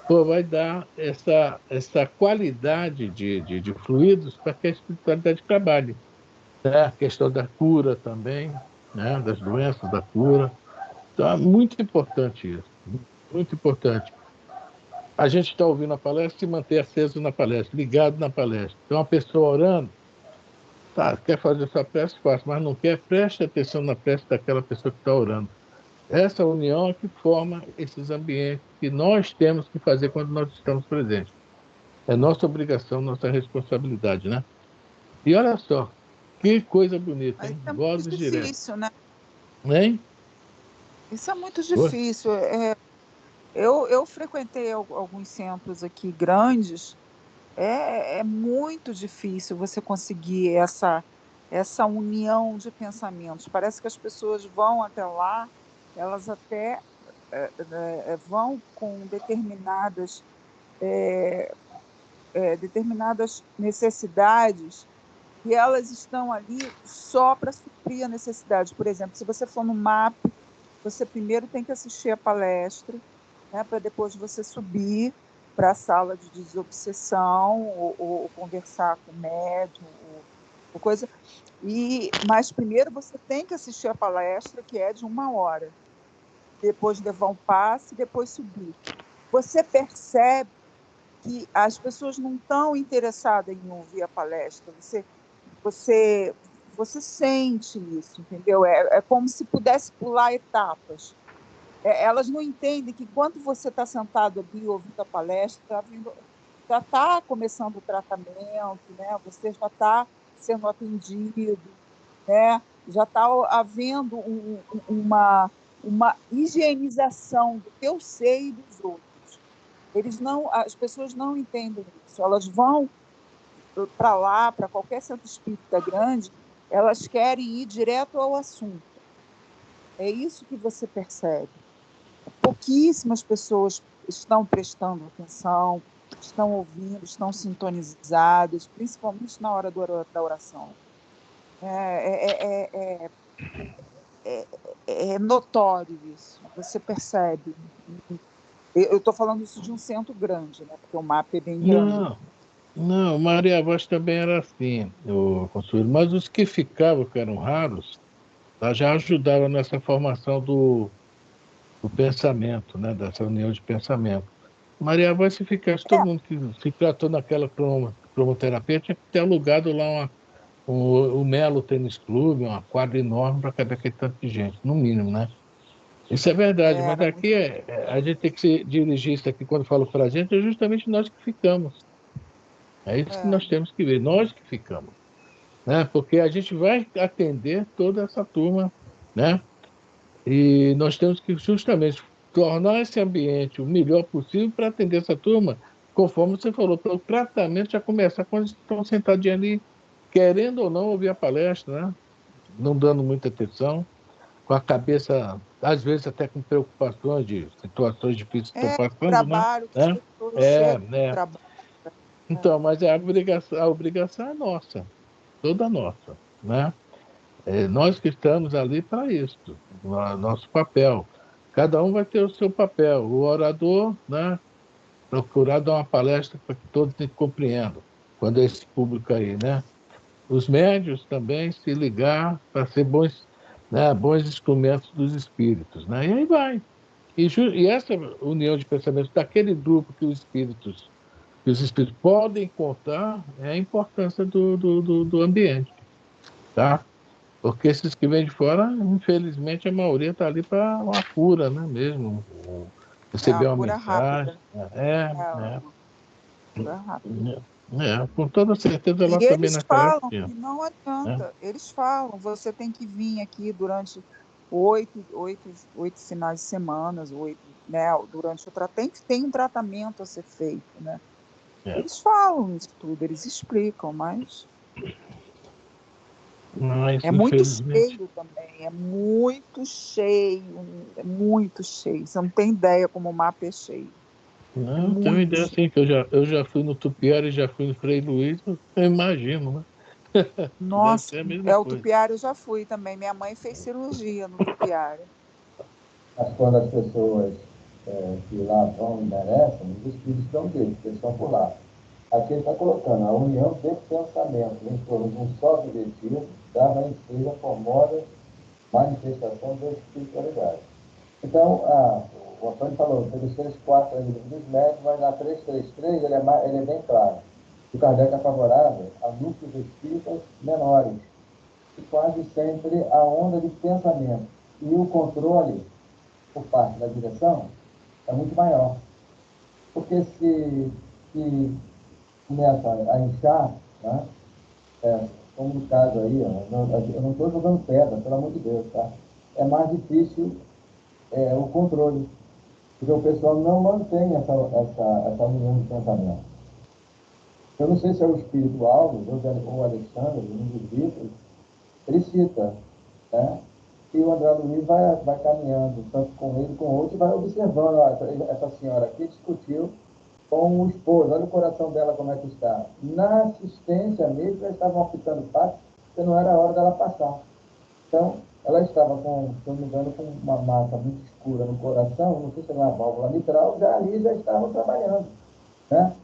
pô, vai dar essa qualidade de fluidos para que a espiritualidade trabalhe. Né? A questão da cura também, né? Das doenças, da cura. Então, é muito importante isso, muito importante. A gente está ouvindo a palestra e manter aceso na palestra, ligado na palestra. Então, a pessoa orando, tá, quer fazer sua prece, faz, mas não quer, preste atenção na prece daquela pessoa que está orando. Essa união é que forma esses ambientes que nós temos que fazer quando nós estamos presentes. É nossa obrigação, nossa responsabilidade, né? E olha só, que coisa bonita, Mas hein? é muito Vozes diretas. difícil, né? Hein? Isso é muito Oi? difícil. Eu frequentei alguns centros aqui grandes. É muito difícil você conseguir essa união de pensamentos. Parece que as pessoas vão até lá, elas até vão com determinadas necessidades e elas estão ali só para suprir a necessidade. Por exemplo, se você for no MAP, você primeiro tem que assistir a palestra, né, para depois você subir para a sala de desobsessão ou conversar com o médium ou coisa. Mas primeiro você tem que assistir a palestra, que é de 1 hora, depois levar um passe, depois subir. Você percebe que as pessoas não estão interessadas em ouvir a palestra. Você, você sente isso, entendeu? É como se pudesse pular etapas. Elas não entendem que quando você está sentado ali ouvindo a palestra, já está começando o tratamento, né? Você já está sendo atendido, né? Já está havendo uma higienização do teu ser e dos outros. As pessoas não entendem isso. Elas vão para lá, para qualquer centro espírita grande, elas querem ir direto ao assunto. É isso que você percebe. Pouquíssimas pessoas estão prestando atenção, estão ouvindo, estão sintonizadas, principalmente na hora da oração. É notório isso, você percebe. Eu estou falando isso de um centro grande, né? Porque o MAP é bem grande. Não, não, Maria Voz também era assim, o Consuelo, mas os que ficavam, que eram raros, tá, já ajudavam nessa formação do pensamento, né, dessa união de pensamento. Maria Voz, se ficasse todo mundo que se tratou naquela cromoterapia, tinha que ter alugado lá o Melo Tênis Clube, uma quadra enorme para caber aquele tanto de gente, no mínimo, né? Isso é verdade, mas Era muito. aqui a gente tem que se dirigir isso aqui quando falo para a gente, é justamente nós que ficamos. É isso que nós temos que ver, nós que ficamos, né? Porque a gente vai atender toda essa turma, né? E nós temos que justamente tornar esse ambiente o melhor possível para atender essa turma, conforme você falou, para o tratamento já começar quando eles estão sentadinhos ali, querendo ou não ouvir a palestra, né? Não dando muita atenção, com a cabeça, às vezes até com preocupações de situações difíceis que estão passando, né? Trabalho, que as Né? pessoas chegam do É. trabalho. Então, mas a obrigação é nossa, toda nossa, né? Nós que estamos ali para isso, nosso papel. Cada um vai ter o seu papel. O orador, né, procurar dar uma palestra para que todos compreendam, quando é esse público aí, né? Os médios também se ligar para ser bons, né, bons instrumentos dos espíritos, né? E aí vai. E essa união de pensamentos daquele grupo que os espíritos podem contar é a importância do ambiente, tá? Porque esses que vêm de fora, infelizmente, a maioria está ali para uma cura, né? Mesmo, É uma receber uma cura mensagem. rápida. É, É é, uma cura rápida. com toda certeza E lá também eles naquela época falam tinha, que não né? adianta. Eles falam, você tem que vir aqui durante oito finais de semana, né? Durante o tratamento. Tem um tratamento a ser feito, né? É. Eles falam isso tudo, eles explicam, mas Mas, é muito infelizmente, cheio também, é muito cheio, é muito cheio. Você não tem ideia como o mapa é cheio. É não, tenho uma muito ideia cheio. assim, que eu já fui no Tupiara e já fui no Frei Luiz, eu imagino, né? Deve Nossa, ser a mesma o coisa. Tupiário eu já fui também. Minha mãe fez cirurgia no Tupiário. Mas quando as pessoas que lá vão e merecem, os espíritos estão deles, porque eles estão por lá. Aqui ele está colocando a união de pensamento em torno de um só objetivo, dava em si a formosa manifestação da espiritualidade. Então, o Antônio falou, pelos 34 livros dos médios, mas na 333 ele é bem claro. O Kardec é favorável a núcleos espíritas menores, e quase sempre a onda de pensamento e o controle por parte da direção é muito maior. Porque se começa a inchar, né? Como no caso aí, eu não estou jogando pedra, pelo amor de Deus, tá? É mais difícil o controle, porque o pessoal não mantém essa união de pensamento. Eu não sei se é o espírito Alves ou o Alexandre, um dos livros, ele cita, né? E o André Luiz vai caminhando, tanto com ele como com outro, e vai observando, ó, essa senhora aqui discutiu com o esposo, olha o coração dela como é que está. Na assistência mesmo, eles estavam aplicando passe, porque não era a hora dela passar. Então, ela estava com, se não me engano, com uma massa muito escura no coração, não sei se era uma válvula mitral, já ali já estavam trabalhando, né?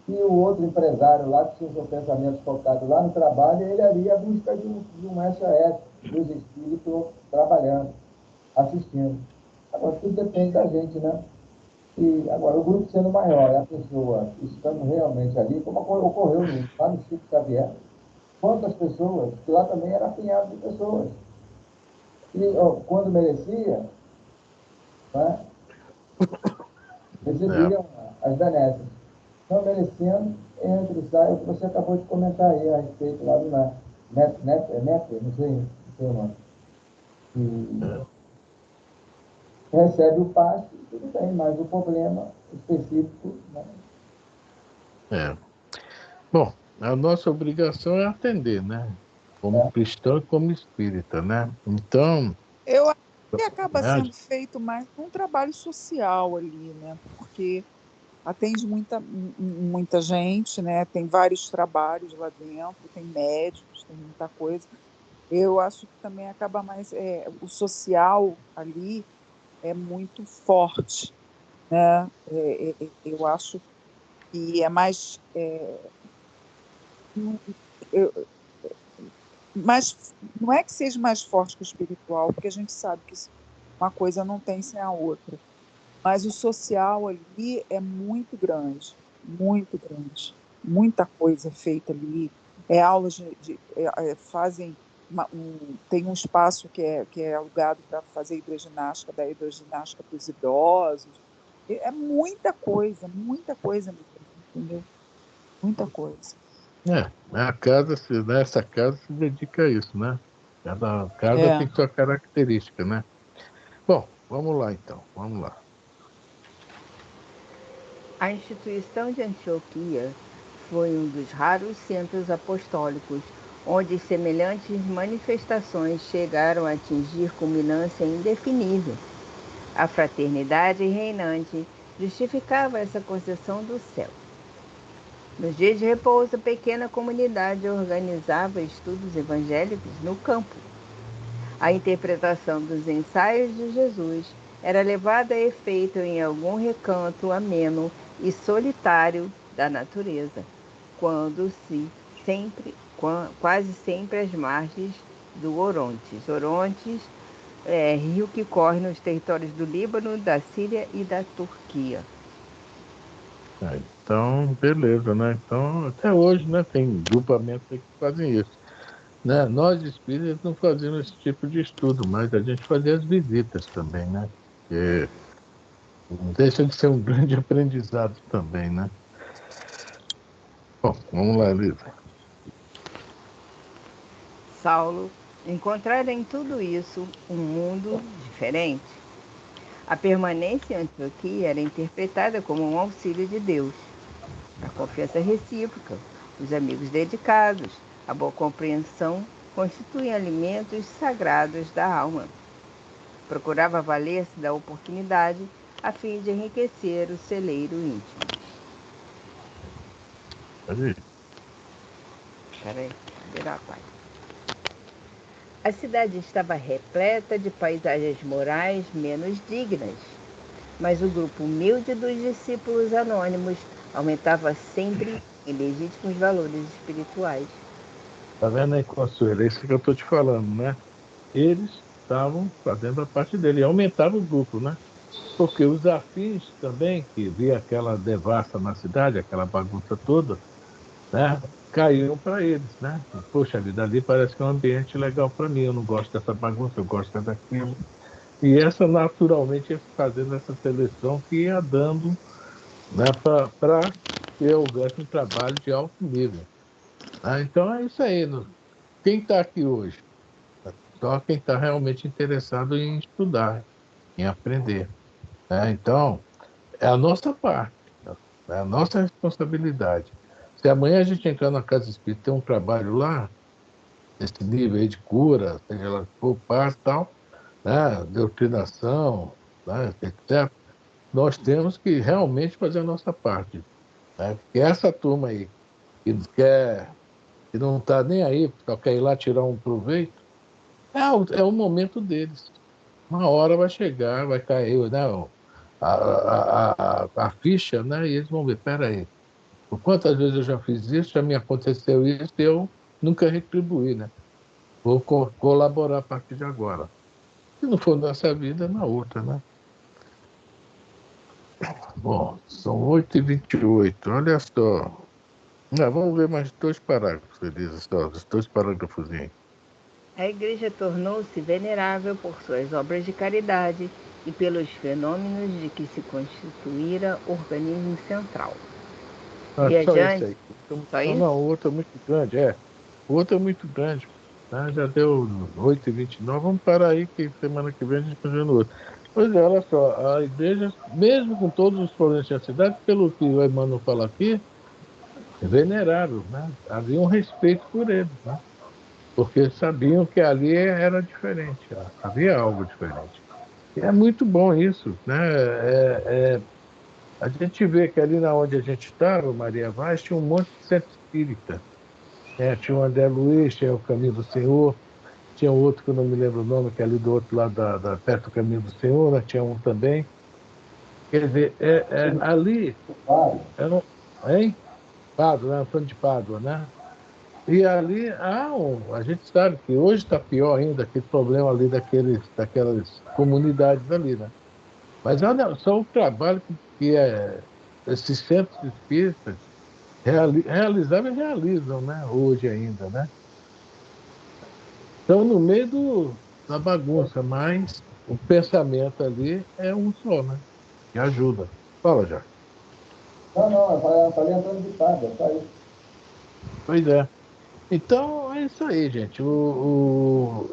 E o outro empresário lá, que tinha seus pensamentos focados lá no trabalho, ele ali à busca de um SOS, dos espíritos trabalhando, assistindo. Agora, tudo depende da gente, né? E agora, o grupo sendo maior, a pessoa estando realmente ali, como ocorreu lá no Chico Xavier, quantas pessoas, que lá também era apinhado de pessoas. E quando merecia, né, recebiam as benesses. Não merecendo, entra e sai, o que você acabou de comentar aí a respeito lá do NEP, não sei o nome. E recebe o passe, tudo bem, mas o problema específico, né? É. Bom, a nossa obrigação é atender, né? Como É, cristão e como espírita, né? Então, Eu acho que acaba né? sendo feito mais um trabalho social ali, né? Porque atende muita gente, né? Tem vários trabalhos lá dentro, tem médicos, tem muita coisa. Eu acho que também acaba mais o social ali é muito forte, né? Eu acho que é mais eu- mas não é que seja mais forte que o espiritual, porque a gente sabe que uma coisa não tem sem a outra. Mas o social ali é muito grande, muito grande. Muita coisa feita ali. Aulas fazem tem um espaço que é alugado para fazer hidroginástica, da hidroginástica para os idosos. É muita coisa mesmo, entendeu? Muita coisa. A casa, nessa casa se dedica a isso, né? Cada casa É. tem sua característica, né? Bom, vamos lá então, vamos lá. A instituição de Antioquia foi um dos raros centros apostólicos onde semelhantes manifestações chegaram a atingir culminância indefinível. A fraternidade reinante justificava essa concessão do céu. Nos dias de repouso, a pequena comunidade organizava estudos evangélicos no campo. A interpretação dos ensaios de Jesus era levada a efeito em algum recanto ameno e solitário da natureza, quase sempre às margens do Orontes. Orontes é rio que corre nos territórios do Líbano, da Síria e da Turquia. Então, beleza, né? Então, até hoje, né, tem grupamentos aí que fazem isso. Né? Nós espíritas não fazíamos esse tipo de estudo, mas a gente fazia as visitas também, né? Que não deixa de ser um grande aprendizado também, né? Bom, vamos lá, Elisa. Saulo encontrara em tudo isso um mundo diferente. A permanência em Antioquia era interpretada como um auxílio de Deus. A confiança recíproca, os amigos dedicados, a boa compreensão constituem alimentos sagrados da alma. Procurava valer-se da oportunidade a fim de enriquecer o celeiro íntimo. Pode ir. Peraí, virar a página. A cidade estava repleta de paisagens morais menos dignas, mas o grupo humilde dos discípulos anônimos aumentava sempre em legítimos valores espirituais. Tá vendo aí, Consuelo? É isso que eu estou te falando, né? Eles estavam fazendo a parte dele, e aumentava o grupo, né? Porque os afins também, que via aquela devassa na cidade, aquela bagunça toda, né? Caíram para eles, né? Poxa vida, ali parece que é um ambiente legal para mim, eu não gosto dessa bagunça, eu gosto daquilo. E essa, naturalmente, ia fazendo essa seleção que ia dando, né, para que eu houvesse um trabalho de alto nível. Ah, então é isso aí. Quem está aqui hoje? Só quem está realmente interessado em estudar, em aprender, né? Então, é a nossa parte, é a nossa responsabilidade. Se amanhã a gente entrar na casa espírita e ter um trabalho lá, nesse nível aí de cura, seja lá por parte e tal, né, doutrinação, né, etc., nós temos que realmente fazer a nossa parte, né? Porque essa turma aí que não está nem aí, só quer ir lá tirar um proveito, é o momento deles. Uma hora vai chegar, vai cair, né, a ficha, né, e eles vão ver, peraí, por quantas vezes eu já fiz isso, já me aconteceu isso, e eu nunca retribuí, né? Vou colaborar a partir de agora. Se não for nessa vida, na outra, né? Bom, são 8h28, olha só. Vamos ver mais dois parágrafos, Elisa, só, os dois parágrafos. A Igreja tornou-se venerável por suas obras de caridade e pelos fenômenos de que se constituíra organismo central. Só esse Viajantes, aí. só Não, isso? o outro é muito grande, O outro é muito grande. Tá? Já deu 8h29, vamos parar aí, que semana que vem a gente continua no outro. Pois é, olha só, a igreja, mesmo com todos os problemas da cidade, pelo que o Emmanuel fala aqui, é venerável, né? Havia um respeito por eles, né? Porque sabiam que ali era diferente, havia algo diferente. E é muito bom isso, né? A gente vê que ali na onde a gente estava, Maria Vaz, tinha um monte de centro espírita, né? Tinha o André Luiz, tinha o Caminho do Senhor, tinha outro que eu não me lembro o nome, que é ali do outro lado, perto do Caminho do Senhor, né? Tinha um também. Quer dizer, ali, Claro. hein? Pádua, né? Antônio de Pádua, né? E ali, a gente sabe que hoje está pior ainda, aquele problema ali daquelas comunidades ali, né? Mas olha só o trabalho que esses centros espíritas realizavam e realizam, né? Hoje ainda, né? Estão no meio da bagunça, mas o pensamento ali é um só, né? Que ajuda. Fala, já. Não, eu falei Antônio de Pádua, só isso. Pois é. Então, é isso aí, gente.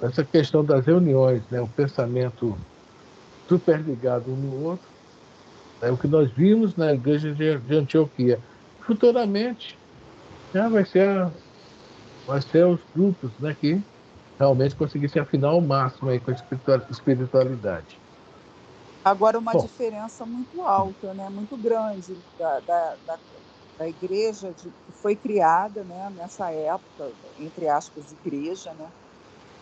Essa questão das reuniões, né? O pensamento super ligado um no outro, é o que nós vimos na igreja de Antioquia. Futuramente, né, vai ser os grupos, né, que realmente conseguissem afinar ao máximo aí com a espiritualidade. Agora, uma Bom, diferença muito alta, né? Muito grande da igreja que foi criada, né, nessa época, entre aspas, igreja, né,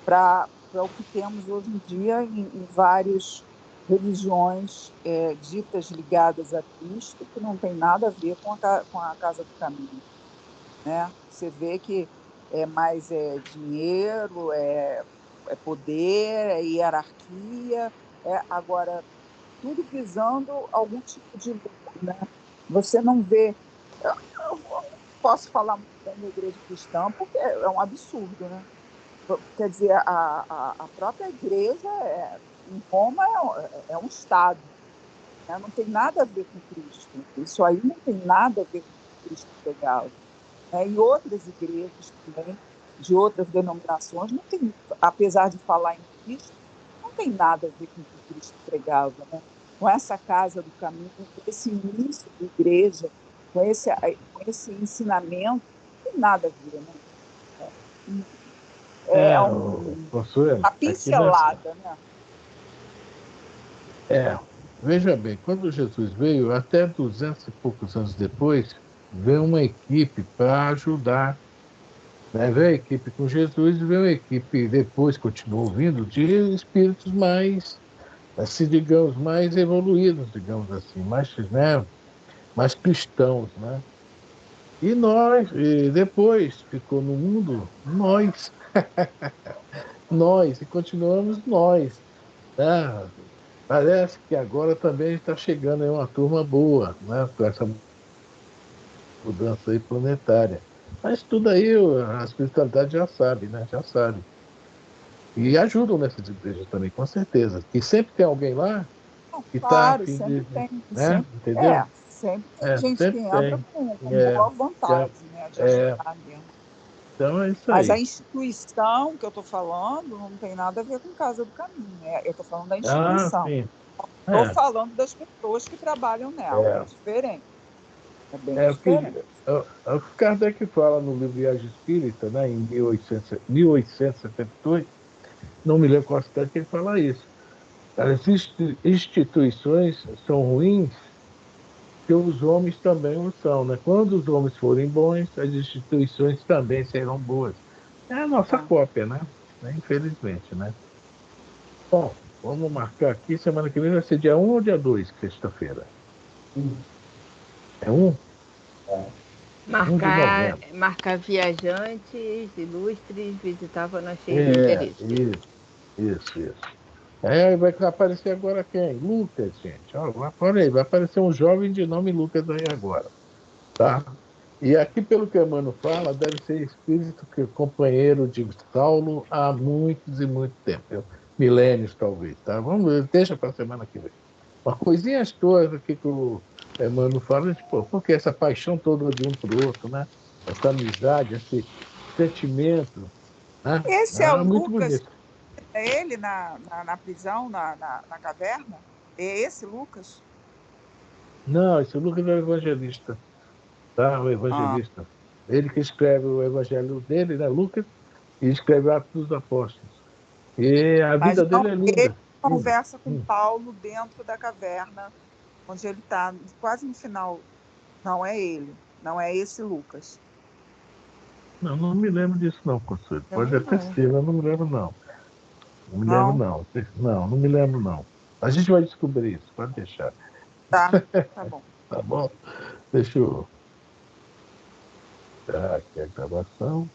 para o que temos hoje em dia em várias religiões ditas ligadas a Cristo, que não tem nada a ver com a Casa do Caminho, né? Você vê que é mais dinheiro, é poder, é hierarquia, agora tudo visando algum tipo de lucro, né? Você não vê. Eu não posso falar muito bem da igreja cristã, porque é um absurdo, né? Quer dizer, a própria igreja em Roma é um Estado, né? Não tem nada a ver com Cristo. Isso aí não tem nada a ver com o que Cristo pregava, né? E outras igrejas também, de outras denominações, não tem, apesar de falar em Cristo, não tem nada a ver com o que Cristo pregava, né? Com essa casa do caminho, com esse início de igreja, com esse ensinamento, não tem nada a ver, né? É Consuelo, uma aqui nessa. pincelada, né? Veja bem, quando Jesus veio, até 200 e poucos anos depois, veio uma equipe para ajudar Né? Veio a equipe com Jesus e veio a equipe, depois continuou vindo, de espíritos mais, assim, digamos, mais evoluídos, digamos assim, mais, né, mais cristãos, né? E depois ficou no mundo nós, e continuamos nós, né? Parece que agora também está chegando aí uma turma boa, né? Com essa mudança aí planetária. Mas tudo aí a espiritualidade já sabe, né? Já sabe. E ajudam nessas igrejas também, com certeza. E sempre tem alguém lá Não, que está a claro, fim sempre de, tem, né? sempre, Entendeu? sempre tem É, gente que sempre entra tem. com É, boa já- vontade, né, de é, ajudar mesmo. então é isso Mas a aí. instituição que eu estou falando não tem nada a ver com Casa do Caminho, né? Eu estou falando da Ah, instituição. sim. Estou É, falando das pessoas que trabalham nela. É é, diferente, é bem é o que, diferente. é o que Kardec fala no livro Viagem Espírita, né, em 1878, não me lembro qual cidade que ele fala isso. As instituições são ruins porque os homens também o são, né? Quando os homens forem bons, as instituições também serão boas. É a nossa É. cópia, né? Infelizmente, né? Bom, vamos marcar aqui, semana que vem vai ser dia 1 ou dia 2, sexta-feira? Sim, É 1? é. 1 de Marcar, novembro. marcar viajantes ilustres, visitava na cheia de É, interesse. isso. É, vai aparecer agora quem? Lucas, gente. Ó, olha aí, vai aparecer um jovem de nome Lucas aí agora, tá? E aqui, pelo que o Emmanuel fala, deve ser espírito que companheiro de Saulo há muitos e muito tempo. Milênios, talvez, tá? Vamos ver, deixa para a semana que vem. Uma coisinha todas aqui que o Emmanuel fala, tipo, porque essa paixão toda de um para o outro, né? Essa amizade, esse sentimento, né? Esse é o Ah, muito Lucas, bonito. é ele na prisão, na caverna? É esse Lucas? Não, esse Lucas é o evangelista, tá? O Ah, evangelista. Ele que escreve o evangelho dele, né, Lucas, e escreve Atos dos Apóstolos. E a mas vida não, dele é ele linda, linda. conversa com Paulo dentro da caverna, onde ele está quase no final. Não é ele, não é esse Lucas. Não, não me lembro disso não, Conselho. Pode Também até não. ser, eu não me lembro não. Não me lembro Não? não. Não me lembro não. A gente vai descobrir isso, pode deixar. Tá, tá bom. Tá bom? Deixa eu dar aqui a gravação.